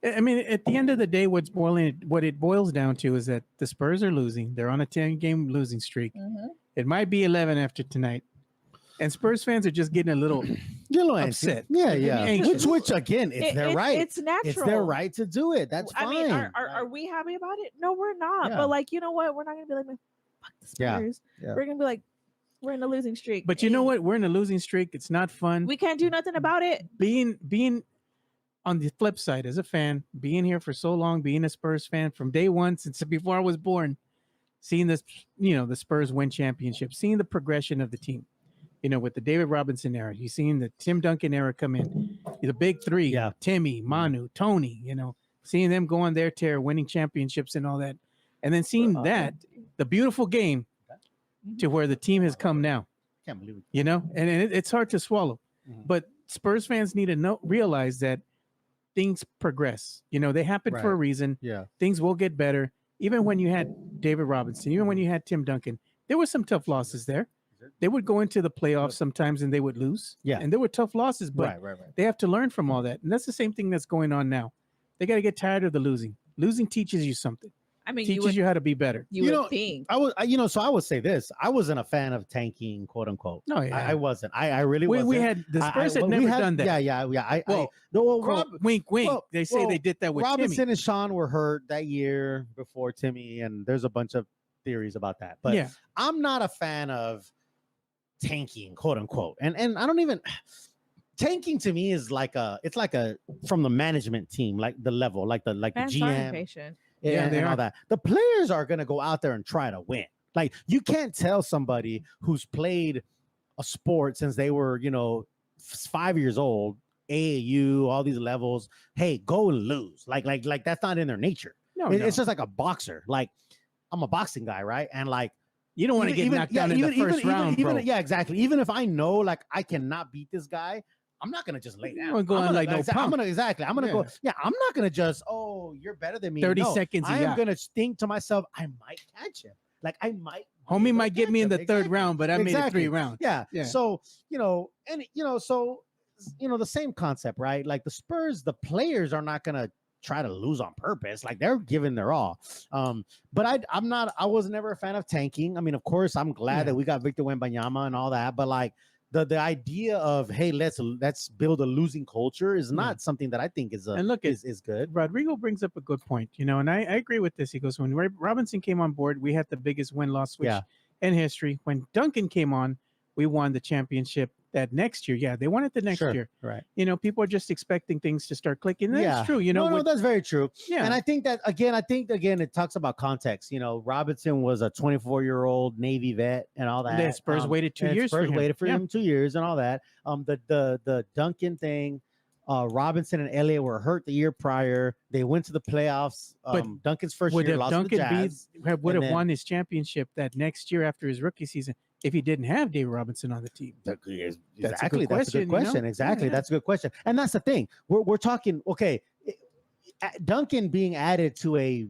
I mean, at the end of the day, what it boils down to is that the Spurs are losing. They're on a 10-game losing streak. Mhm. It might be 11 after tonight, and Spurs fans are just getting a little upset. Yeah, They're yeah. getting anxious. Which again, it's their right. It's natural. It's their right to do it. That's fine. I mean, are we happy about it? No, we're not. Yeah. But like, you know what? We're not gonna be like, fuck the Yeah, Spurs. yeah. We're gonna be like, we're in a losing streak. But you know what? We're in a losing streak. It's not fun. We can't do nothing about it. Being on the flip side as a fan, being here for so long, being a Spurs fan from day one since before I was born, seeing this, the Spurs win championships, seeing the progression of the team, with the David Robinson era, you seen the Tim Duncan era come in, the big three, Yeah. Timmy, Manu, Tony, seeing them go on their tear, winning championships and all that, and then seeing that the beautiful game to where the team has come now, Can't believe it. and it's hard to swallow, Mhm. but Spurs fans need to realize that things progress. They happen for a Right. reason. Yeah. Things will get better. Even when you had David Robinson, even when you had Tim Duncan, there were some tough losses there. They would go into the playoffs sometimes and they would lose. Yeah. And there were tough losses, but Right. they have to learn from all that. And that's the same thing that's going on now. They got to get tired of the losing. Losing teaches you something. I mean, Teaches you how to be better. you You would know, think. So I would say this. I wasn't a fan of tanking, quote unquote. No, yeah. I wasn't. I really we wasn't. had the Spurs had we never done that. Yeah. Well, Well, wink, wink. well, They say they did that with Robinson Timmy. and Sean were hurt that year before Timmy, and there's a bunch of theories about that. But Yeah. I'm not a fan of tanking, quote unquote. And I don't even tanking to me is like a from the management team, like the level, like the Fans are GM impatient. Yeah, they and all are. that. The players are gonna go out there and try to win. Like you can't tell somebody who's played a sport since they were, 5 years old, AAU, all these levels. Hey, go and lose. Like that's not in their nature. No, It's no. just like a boxer. Like I'm a boxing guy, right? And like You don't want to get knocked down in the first round, bro. yeah, exactly. Even if I know like I cannot beat this guy, I'm not gonna just lay You down. wanna go I'm on gonna, like no I'm pump. gonna exactly. I'm gonna Yeah. go. Yeah, I'm not gonna just. Oh, you're better than me. 30 No, seconds, I you am got. gonna think to myself, I might catch him. Like I might. be Homie able might to get catch me in him. the third Exactly. round, but I made it Exactly. 3 rounds. Yeah. Yeah. So the same concept, right? Like the Spurs, the players are not gonna try to lose on purpose. Like they're giving their all. But I was never a fan of tanking. I mean, of course, I'm glad Yeah. that we got Victor Wembanyama and all that, but like the idea of hey, let's build a losing culture is not something that I think is And look, is good. Rodrigo brings up a good point, and I agree with this. He goes, when Robinson came on board, we had the biggest win-loss switch Yeah. in history. When Duncan came on, we won the championship that next year. Yeah, they won it the next Sure. year. Right. People are just expecting things to start clicking. And Yeah. that's true. No, that's very true. yeah. And I think that again, it talks about context. Robinson was a 24-year-old Navy vet and all that. The Spurs waited 2 and years for Spurs him. waited for Yeah. him 2 years and all that. The Duncan thing. Robinson and Elliott were hurt the year prior. They went to the playoffs. But Duncan's first Would year have lost to the Duncan Jazz. would and have then- won his championship that next year after his rookie season if he didn't have David Robinson on the team? Exactly. That's a good That's a good question, question. Exactly. Yeah. That's a good question. And that's the thing. We're talking. Okay, Duncan being added to a A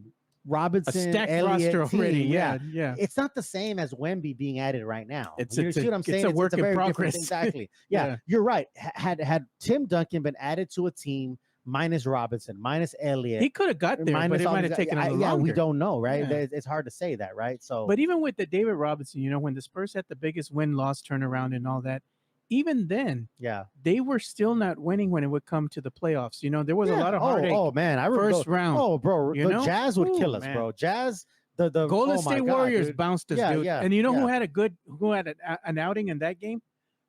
Robinson stacked Elliott roster already. team, Yeah. It's not the same as Wemby being added right now. It's You a- see what I'm it's saying? a work in very different progress. thing. Exactly. Yeah, Yeah. you're right. Had Tim Duncan been added to a team minus Robinson, minus Elliott, He could have got there, but minus it all might these have guys- taken a little yeah, we longer. don't know, right? Yeah. It's hard to say that, right? So, But even with the David Robinson, when the Spurs had the biggest win-loss turnaround and all that, even then, yeah, they were still not winning when it would come to the playoffs. There was a Yeah. lot of heartache. Oh man, I remember. first round. Oh, bro, you the know? Jazz would kill Ooh, us, man. bro. Jazz, the Golden oh my State God, Warriors dude. bounced us, Yeah, dude. yeah, And you know who yeah. had an outing in that game?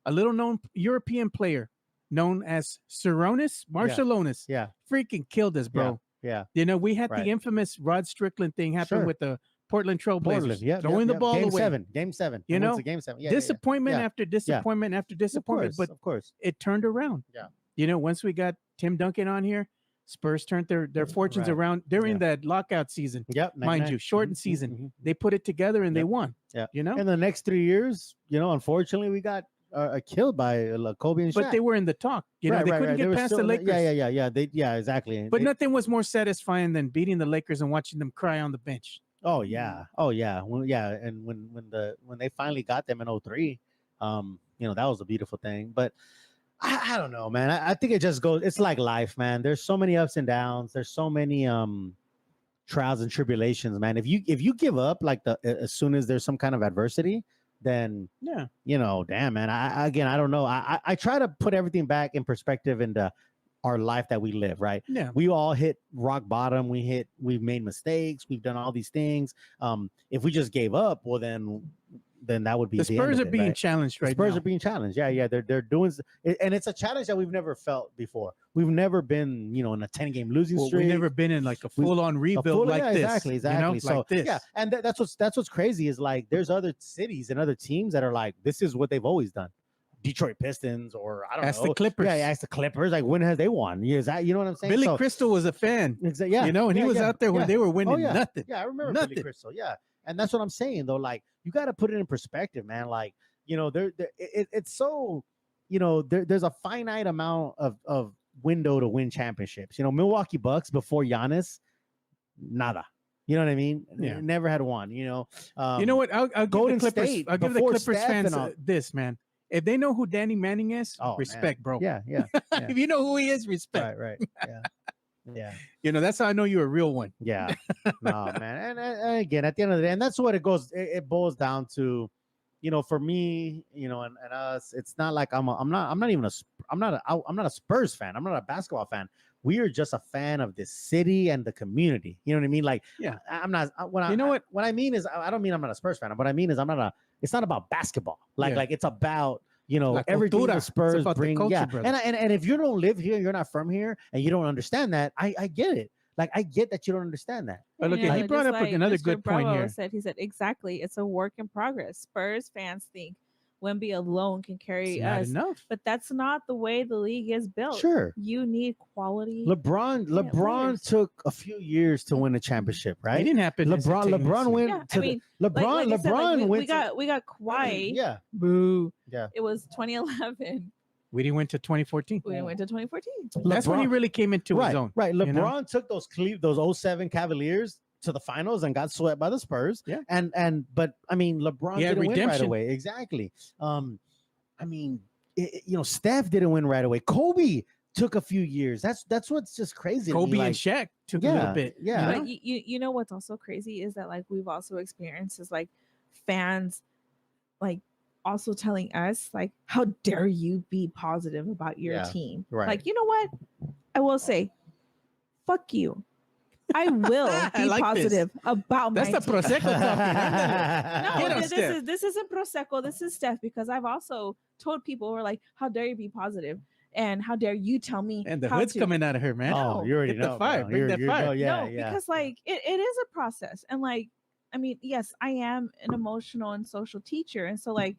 A little known European player known as Sarunas Marciulionis. Yeah, Freaking killed us, bro. yeah. We had Right. the infamous Rod Strickland thing happen Sure. with the Portland Trailblazers, Portland, yeah, throwing the ball Game away. 7. Game 7. You Who wins know, the Game 7. Yeah, disappointment yeah. after disappointment after Of disappointment, course, but of course. it turned around. Yeah. Once we got Tim Duncan on here, Spurs turned their fortunes Right. around during Yeah. that lockout season. Yep, Mind you, shortened season. They put it together and they Yep. won. Yeah. You know, In the next 3 years, unfortunately, we got killed by Kobe and Shaq. but they were in the talk. They couldn't get They were past still the in Lakers. Yeah, exactly. But They- nothing was more satisfying than beating the Lakers and watching them cry on the bench. Oh yeah. And when they finally got them in 03, that was a beautiful thing. But I don't know, man. I think it just goes. It's like life, man. There's so many ups and downs. There's so many trials and tribulations, man. If you give up like as soon as there's some kind of adversity, then Yeah. damn, man. I don't know. I try to put everything back in perspective into our life that we live, right? Yeah. We all hit rock bottom. We've made mistakes. We've done all these things. If we just gave up, well, then that would be The the end Spurs of are it, being right? challenged right Spurs now. are being challenged. Yeah. They're doing, and it's a challenge that we've never felt before. We've never been, in a 10-game losing streak. We've never been in like a full-on rebuild like this. Exactly. So like this. yeah, and that's what's crazy is like there's other cities and other teams that are like this is what they've always done. Detroit Pistons, or I don't Ask know. the Clippers. Yeah, ask the Clippers. Like when have they won? Yeah, is that you know what I'm saying? Billy Crystal was a fan. Yeah, and he was out there when they were winning nothing. Yeah, I remember nothing. Billy Crystal. Yeah, and that's what I'm saying though. Like you got to put it in perspective, man. Like it's so there's a finite amount of window to win championships. Milwaukee Bucks before Giannis, nada. You know what I mean? Yeah. Never had one. You know what? I'll give Golden the Clippers. State I'll give the before Clippers Steph fans and all. this, man. If they know who Danny Manning is, Oh, respect, man. bro. Yeah. If you know who he is, respect. Right. Yeah. That's how I know you're a real one. Yeah. No, man. And again, at the end of the day, and that's what it goes. It boils down to, for me, and us. It's not like I'm not a Spurs fan. I'm not a basketball fan. We are just a fan of this city and the community. You know what I mean? Like, Yeah. I'm not. What I mean is, I don't mean I'm not a Spurs fan. What I mean is, it's not about basketball. Like it's about La everything cultura. the It's Spurs about the bring. culture, Yeah, brother. and if you don't live here, you're not from here, and you don't understand that. I get it. Like I get that you don't understand that. But look, Yeah, he brought just up like another Mr. good point Bravo here. He said exactly. It's a work in progress. Spurs fans think Wemby alone can carry It's not us, enough. but that's not the way the league is built. Sure. You need quality. LeBron players. took a few years to win a championship, It right? didn't happen. LeBron went Yeah, to I mean, LeBron. like I said, LeBron we went. got Kawhi. Yeah. Boo. Yeah. It was 2011. We didn't went to 2014. We went to 2014. That's when he really came into his own. Right. LeBron took those 07 Cavaliers to the finals and got swept by the Spurs. Yeah. But I mean, LeBron He had didn't win right redemption. away. Exactly. I mean, Steph didn't win right away. Kobe took a few years. That's what's just crazy. to me. Kobe Like, and Shaq took a little bit. Yeah. But you know what's also crazy is that like we've also experienced is like fans like also telling us like, how dare you be positive about your Yeah, team? right. Like, you know what? I will say, fuck you. I will be like positive about That's my the team. Prosecco talking. No, Get him, this Steph. isn't Prosecco. This is Steph because I've also told people who are like, how dare you be positive? And how dare you tell me And the how hood's to? coming out of her, man. Oh, you already Get the know. fire. bro. Bring that fire. know, yeah, No, yeah. because like it is a process. And like, I mean, yes, I am an emotional and social teacher. And so like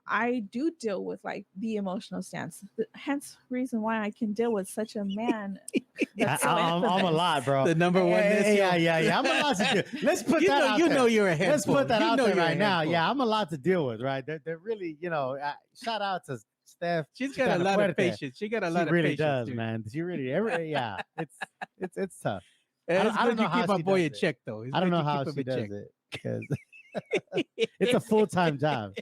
I do deal with like the emotional stance. Hence reason why I can deal with such a man. That's so I'm a infamous. lot, bro. The number one. Yeah. I'm a lot to do. Let's put that out there. You're a handful. Let's put that You out know there you're a right now. handful. Yeah, I'm a lot to deal with, right? They're really, shout out to Steph. She's got a lot of patience. She got a lot She of really patience. does, dude. man. She really, yeah. It's tough. It's I don't good know you how keep my she boy does in it. check, though. It's I don't good know you how keep she him in does check. it because it's a full-time job.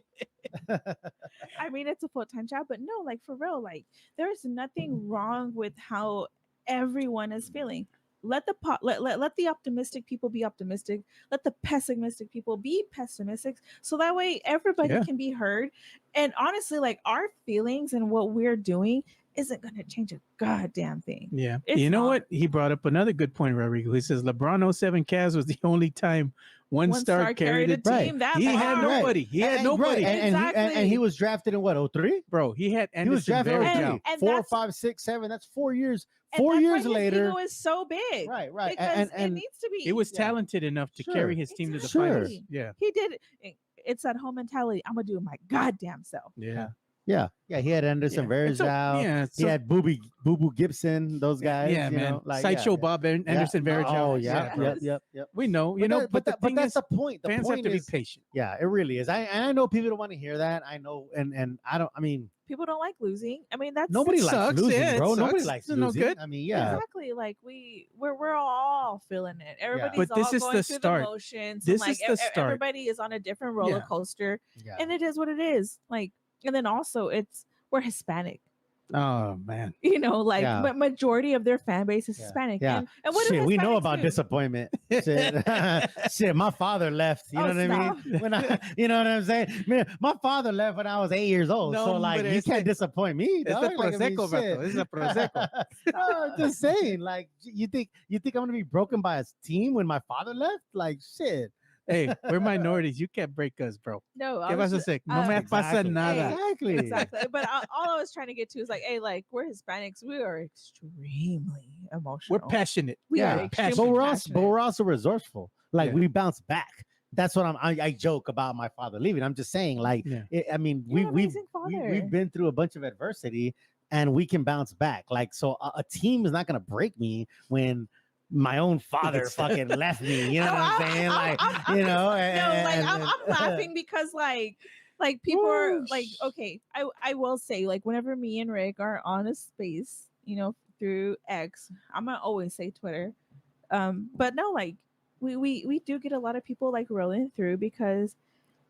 I mean, it's a full-time job, but no, like for real, like there's nothing wrong with how everyone is feeling. Let the optimistic people be optimistic. Let the pessimistic people be pessimistic. So that way everybody can be heard. And honestly, like our feelings and what we're doing isn't going to change a goddamn thing. Yeah. It's You know not. what? He brought up another good point, Rodrigo. He says LeBron 07 Cavs was the only time one star carried a it. team Right. that He far. had nobody. He had And- nobody. right, and he was drafted in what, 03? Bro, he had He was Anderson drafted in Varejao. 03. And 4, that's- 5, 6, 7. That's 4 years. And 4 that's why years his later. ego is so big. Right. Because And it needs to be. He was Yeah. talented enough to Sure. carry his team to the Exactly. finals. Sure. Yeah. He did it. It's that whole mentality. I'm gonna do it my goddamn self. Yeah. Yeah. He had Anderson Varejao. Yeah. He had Boo Boo Gibson. Those guys. Yeah, you man. know, like, Sideshow yeah. Bob Anderson Varejao. Oh, Yeah, bro. yep. We know, but the thing that's is, the point. The fans point have to be is, patient. yeah, it really is. I know people don't want to hear that. I know, and I don't. I mean, People don't like losing. I mean, that's nobody likes sucks. losing, Yeah, it bro. Nobody sucks. likes It's no losing. good. I mean, yeah. exactly like we're all feeling it. Everybody's But this all is going the through start. the motions. This and, like, is the start. Everybody is on a different roller Yeah. coaster, Yeah. and it is what it is. Like, and then also we're Hispanic. Oh man. You know, like Yeah. but majority of their fan base is Hispanic. Yeah. And what do Shit, we know Hispanics about do? disappointment. Shit. Shit, my father left. You Oh, know what I mean? You know what I'm saying? Man, my father left when I was 8 years old. No, so like, hombre, you este- can't disappoint me. It's Dog. a Like, I mean, prosecco, shit. vato. This is a prosecco. No, I'm just saying. Like, you think I'm gonna be broken by a team when my father left? Like, shit. Hey, we're minorities. You can't break us, bro. No, I ¿Qué was vas a just- hacer? No me pasa Exactly. nada. Exactly. exactly. But all I was trying to get to is like, hey, like we're Hispanics, we are extremely emotional. We're passionate. We are Yeah. extremely But we're passionate. also resourceful. Like, Yeah. we bounce back. That's what I joke about my father leaving. I'm just saying, like, Yeah. I mean, You're an we've amazing father. we've been through a bunch of adversity, and we can bounce back. Like, so a team is not gonna break me when my own father fucking left me. You know what I'm saying? Like, you know, I'm laughing because like people are like, okay, I will say, like, whenever me and Rick are on a space, you know, through X, I'm gonna always say Twitter. But no, like we do get a lot of people like rolling through because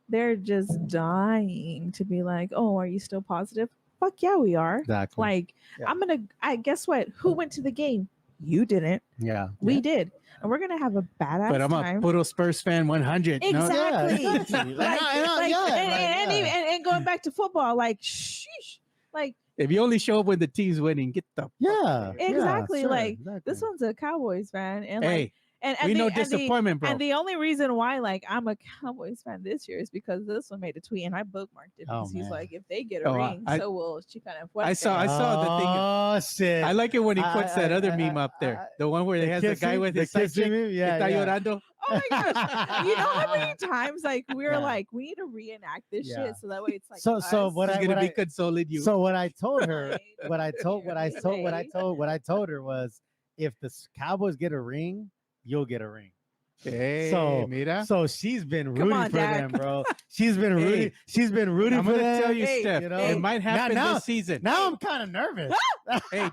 they're just dying to be like, oh, are you still positive? Fuck yeah, we are. Exactly. Like, Yeah. I guess what? Who went to the game? You didn't. Yeah. We did. And we're gonna have a badass But I'm time. a puro Spurs fan 100. No? Exactly. Yeah, exactly. Like, Yeah, and going back to football, like sheesh. Like If you only show up when the team's winning, get the fuck yeah, out of here. Exactly, sure, like, exactly. this one's a Cowboys fan. And Hey, like and we the, know and the- disappointment, bro. And the only reason why, like, I'm a Cowboys fan this year is because this one made a tweet and I bookmarked it Oh, because he's man. like, if they get a Oh, ring, I- so will Chicana I saw the thing. Oh shit! I like it when he puts that other meme up I- there. The one where he has the guy kissing- with his the side kissing chick. meme? Yeah, Está yeah. llorando. Oh my gosh. You know how many times like we were Yeah. like, we need to reenact this Yeah. shit so that way it's like So us. what He's I gonna what be I consoling you. so what I told her Right. what I told her was, if the Cowboys get a ring, you'll get a ring. hey, so- mira. So she's been Come rooting on, for Dad. them, bro. She's been rooting. Hey, She's been rooting I'm for gonna them. tell you, Hey, Steph. you know, it might happen now- this season. Now I'm kind of nervous. Hey,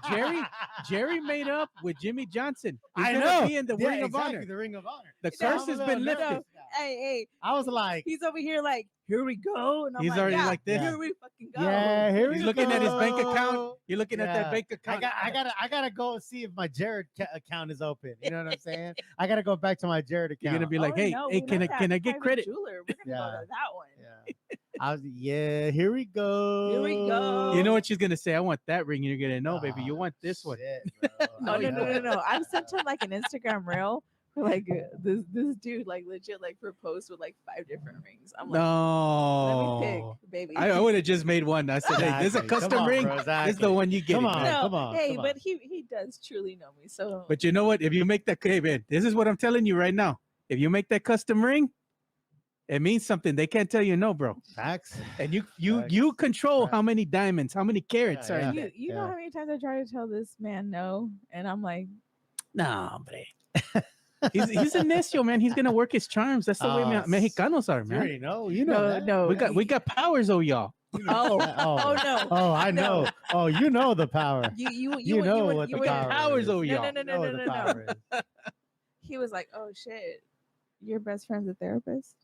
Jerry made up with Jimmy Johnson. He's I gonna know. be in the Yeah, Ring of exactly, Honor. the Ring of Honor. The No, curse has been no, lifted. Hey, I was like, he's over here like, here we go. And I'm He's like, already yeah, like this. here we fucking go. yeah, here we He's looking at his bank go. account. You're looking at that Yeah. bank account. I gotta go see if my Jared account is open. You know what I'm saying? I gotta go back to my Jared account. You're gonna be like, Oh, hey, no, hey, we can I love that can I get private credit? Jeweler. We're gonna go Yeah. to that one. yeah, here we go. Here we go. You know what she's gonna say? I want that ring. And you're gonna know, baby. You Ah, want this one. shit, bro. No, Oh, no, no, yeah. no, no. I've sent him like an Instagram reel for like this dude like legit like proposed with like 5 different rings. I'm like, let me No. pick, baby. I would have just made one. I said, hey, there's a Exactly. Come custom on, ring. bro, This is the exactly. one you get. Come it, on. man. no, come on, hey, come on. but he does truly know me. So But you know what? If you make that, hey, man, this is what I'm telling you right now. If you make that custom ring, it means something. They can't tell you no, bro. Facts. And you Facts. control Facts. how many diamonds, how many carats Yeah, are in yeah. there. you know how many times I try to tell this man no, and I'm like, Nah, hombre. He's a necio, man. He's gonna work his charms. That's the way Oh, Mexicanos are, You man. already know. You know no, that. no. We got powers, oh y'all. You know that. oh no. Oh, I No. know. Oh, you know the power. You know would- what you the would- power powers, is. oh No, y'all. no, no, You no, know no, what no, the no. power is. He was like, oh shit, your best friend's a therapist.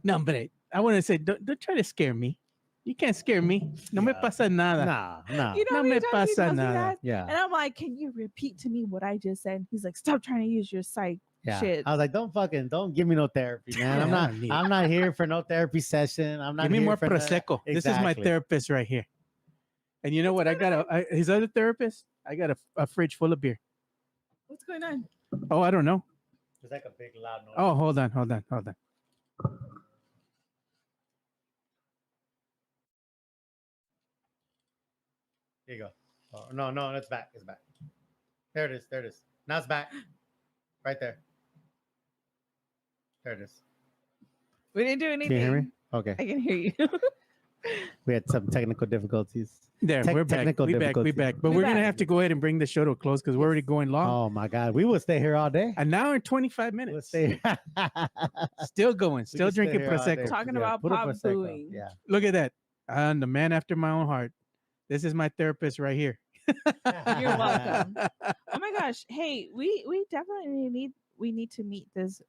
No, hombre. I want to say, don't try to scare me. You can't scare me. No me Yeah. pasa nada. Nah. You know how No many me times he pasa tells me nada. that? Yeah. And I'm like, can you repeat to me what I just said? He's like, stop trying to use your psych Yeah. shit. I was like, don't give me no therapy, man. Yeah, I don't need it. I'm not here for no therapy session. I'm not Give me here more for prosecco. This is my Exactly. therapist right here. And you know what? I got his other therapist. I got a fridge full of beer. What's going on? Oh, I don't know. It's like a big loud noise. Oh, hold on. Here you go. Oh, no, it's back. It's back. There it is. Now it's back. Right there. There it is. We didn't do Can anything. you hear me? Okay. I can hear you. We had some technical difficulties. There, we're back. technical We back. difficulties. But We we're gonna back. have to go ahead and bring the show to a close because we're already going long. Oh my God. We would stay here all day. An hour and 25 We'll minutes. stay. Still going. We Still could stay drinking here all day. prosecco. Talking Yeah, about put a pop Prosecco. booing. Yeah. Look at that. I'm the man after my own heart. This is my therapist right here. You're welcome. Oh my gosh. Hey, we definitely need to meet this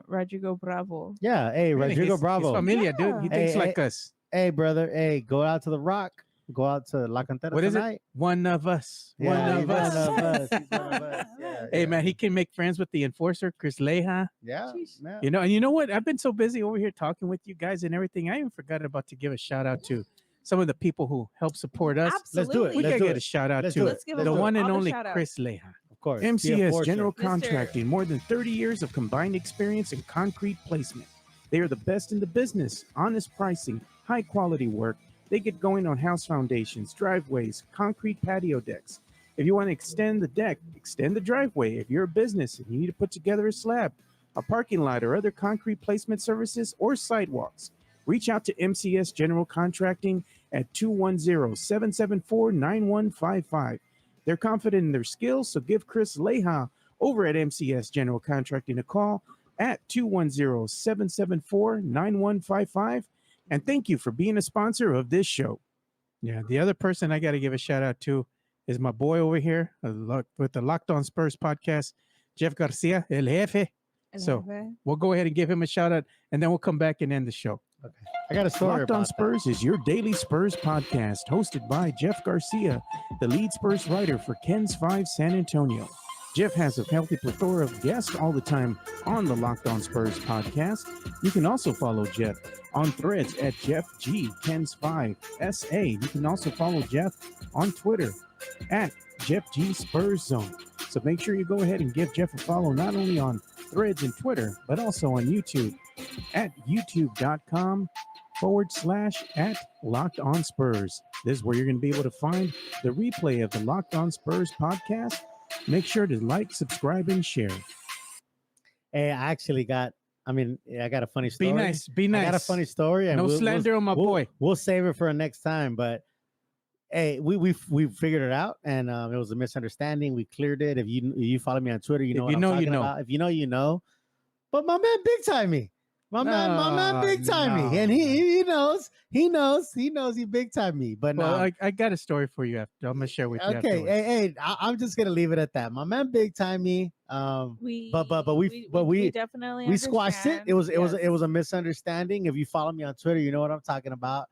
Rodrigo Bravo. Yeah. Hey, Rodrigo His Bravo. familia, dude. Yeah. He thinks Hey, like us. Hey, brother. Hey, go out to the Rock. Go out to La Cantera What is it? tonight. One of us. Yeah, One he's of us. One of us. He's one of us. Yeah, Hey, yeah. man, he can make friends with the enforcer, Chris Leja. Yeah, Sheesh. yeah. You know, and you know what? I've been so busy over here talking with you guys and everything. I even forgot about to give a shout out to some of the people who help support us. Let's do it. We Let's gotta do get a it. shout out Let's to do it. Let's give Let's the do it. one and all the only shout-outs. Chris Leja. Of course. the MCS enforcer. General Mr. Contracting, more than 30 years of combined experience in concrete placement. They are the best in the business, honest pricing, high quality work. They get going on house foundations, driveways, concrete patio decks. If you want to extend the deck, extend the driveway. If you're a business and you need to put together a slab, a parking lot, or other concrete placement services or sidewalks, reach out to MCS General Contracting at 210-774-9155. They're confident in their skills, so give Chris Leja over at MCS General Contracting a call at 210-774-9155. And thank you for being a sponsor of this show. Yeah, the other person I got to give a shout out to is my boy over here with the Locked On Spurs podcast, Jeff Garcia, El Jefe. So we'll go ahead and give him a shout out, and then we'll come back and end the show. Okay. I got a story Locked On about Spurs is your daily Spurs podcast, hosted by Jeff Garcia, the lead Spurs writer for Ken's 5 San Antonio. Jeff has a healthy plethora of guests all the time on the Locked On Spurs podcast. You can also follow Jeff on threads at Jeff G Ken's 5 SA. You can also follow Jeff on Twitter at Jeff G Spurs Zone. So make sure you go ahead and give Jeff a follow not only on threads and Twitter, but also on YouTube at youtube.com/at Locked On Spurs. This is where you're going to be able to find the replay of the Locked On Spurs podcast. Make sure to like, subscribe, and share. Hey, I actually got. I got a funny story. Be nice. Be nice. I got a funny story, and No slander on my boy. We'll save it for next time. But hey, we figured it out, and it was a misunderstanding. We cleared it. If you follow me on Twitter, you know what I'm talking about. If you know, you know. But my man big time me. My man big time me, and he knows he big time me. But well, I got a story for you. I'm gonna share with you. Okay, hey, I'm just gonna leave it at that. My man big time me. We definitely squashed it. understand. It was a misunderstanding. If you follow me on Twitter, you know what I'm talking about.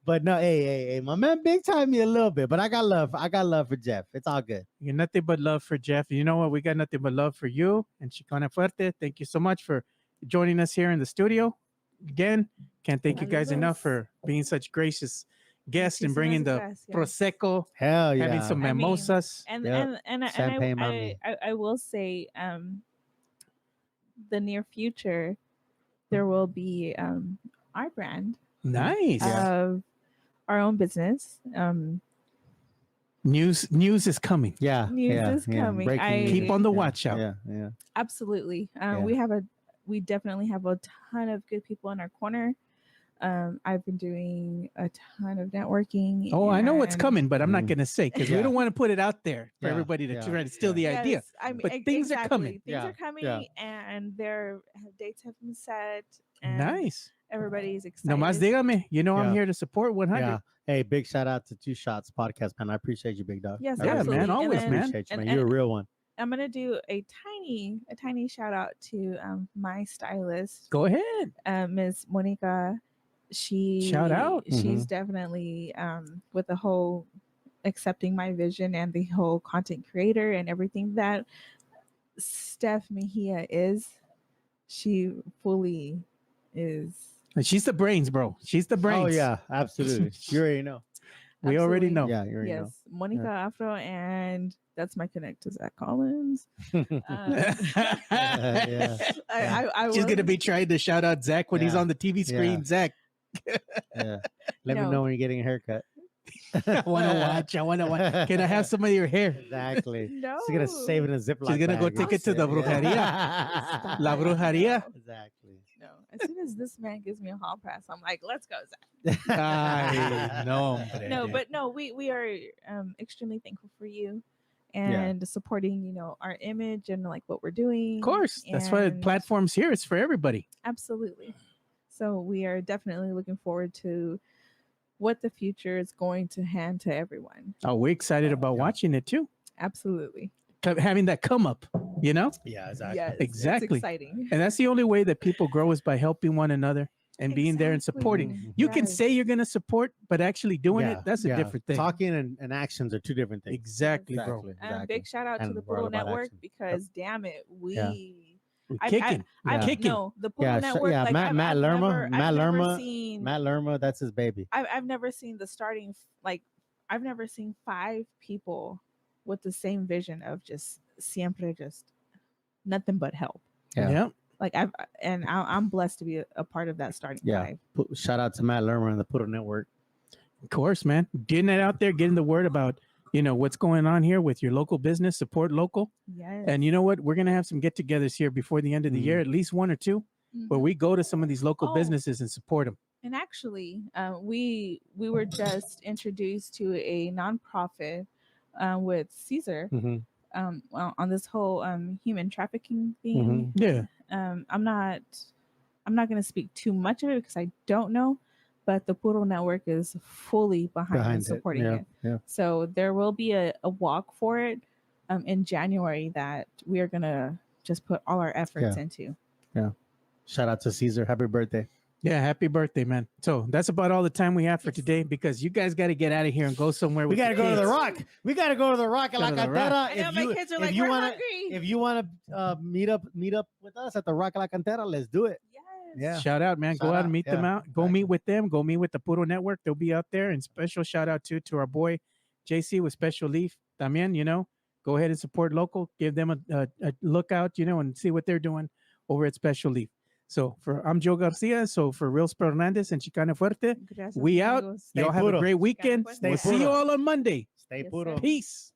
But no, hey, my man big time me a little bit, but I got love for Jeff. It's all good. You got nothing but love for Jeff. You know what? We got nothing but love for you and Chicana Fuerte. Thank you so much for joining us here in the studio. Again, can't thank you guys enough for being such gracious guests and bringing the Prosecco. Hell yeah. Having some mimosas. I will say the near future there will be our brand. Nice. Of our own business. News is coming. News is coming. Keep on the watch out. Yeah. Absolutely. We definitely have a ton of good people in our corner. I've been doing a ton of networking. Oh, I know what's coming, but I'm not going to say because we don't want to put it out there for everybody to try to steal the idea. But things are coming. Things are coming, and their dates have been set. And nice. Everybody's excited. No más dígame. You know I'm here to support 100. Yeah. Hey, big shout out to Two Shots Podcast, man. I appreciate you, big dog. Yes, yeah, absolutely. man. Always, and man. Appreciate you, man. You're a real one. I'm gonna do a tiny shout out to my stylist. Go ahead, Ms. Monica. Shout out. She's definitely with the whole accepting my vision and the whole content creator and everything that Steph Mejia is. She fully is. And she's the brains, bro. She's the brains. Oh yeah, absolutely. You already know. We already know. Yeah, you already know. Yes, Monica Afro, and that's my connect to Zach Collins. She's gonna be trying to shout out Zach when he's on the TV screen. Zach. Let me know when you're getting a haircut. I want to watch. Can I have some of your hair? Exactly. No. She's gonna save it in a Ziploc. She's gonna go take it to the brujeria. La brujeria. Exactly. No. As soon as this man gives me a hall pass, I'm like, let's go, Zach. No, but no, we are extremely thankful for you and supporting, our image and like what we're doing. Of course. That's why the platform's here. It's for everybody. Absolutely. So we are definitely looking forward to what the future is going to hand to everyone. Oh, we're excited about watching it too. Absolutely. Having that come up, Yeah, exactly. Yes, exactly. It's exciting. And that's the only way that people grow is by helping one another. and being there and supporting. Exactly. You can Yes. say you're going to support, but actually doing it, that's a different thing. Talking and actions are two different things. Exactly, bro. And big shout out to And the we're all Poodle about Network action. because damn it, Yeah. We're I- kicking. I kicking. no the Poodle Network. yeah. Like, Matt I've Lerma, never seen. Matt Lerma, that's his baby. I've never seen the starting like I've never seen 5 people with the same vision of just siempre just nothing but help. Yeah. Yep. Like I'm blessed to be a part of that starting Yeah. 5. Shout out to Matt Lerma and the Poodle Network. Of course, man. Getting it out there, getting the word about, what's going on here with your local business, support local. Yes. And you know what? We're going to have some get-togethers here before the end of the year, at least 1 or 2, where Mhm. we go to some of these local Oh. businesses and support them. And actually, we were just introduced to a nonprofit with Caesar Mhm. On this whole human trafficking thing. Yeah. I'm not going to speak too much of it because I don't know, but the Poodle Network is fully behind and supporting it. Yeah. So there will be a walk for it in January that we are going to just put all our efforts into. Shout out to Caesar. Happy birthday. Yeah, happy birthday, man. So that's about all the time we have for today because you guys got to get out of here and go somewhere. We with got to your go to the kids. Rock. We got to go to the Rock at La Go to the Rock. Cantera. I know my kids are like, we're hungry. If you want to meet up with us at the Rock La Cantera, let's do it. Yes. Yeah. Shout out, man. Go Shout out out. and meet them Yeah. out. Go meet with them. Go meet with the Puro Network. They'll be out there. And special shout out to our boy JC with Special Leaf. También, go ahead and support local. Give them a lookout, and see what they're doing over at Special Leaf. So I'm Joe Garcia. So for Real Spurnandez and Chicana Fuerte, Gracias, we out. amigos. Stay Y'all have a puro. great weekend. Fuerte. We'll see you all on Monday. Stay Yes, puro. sir. Peace.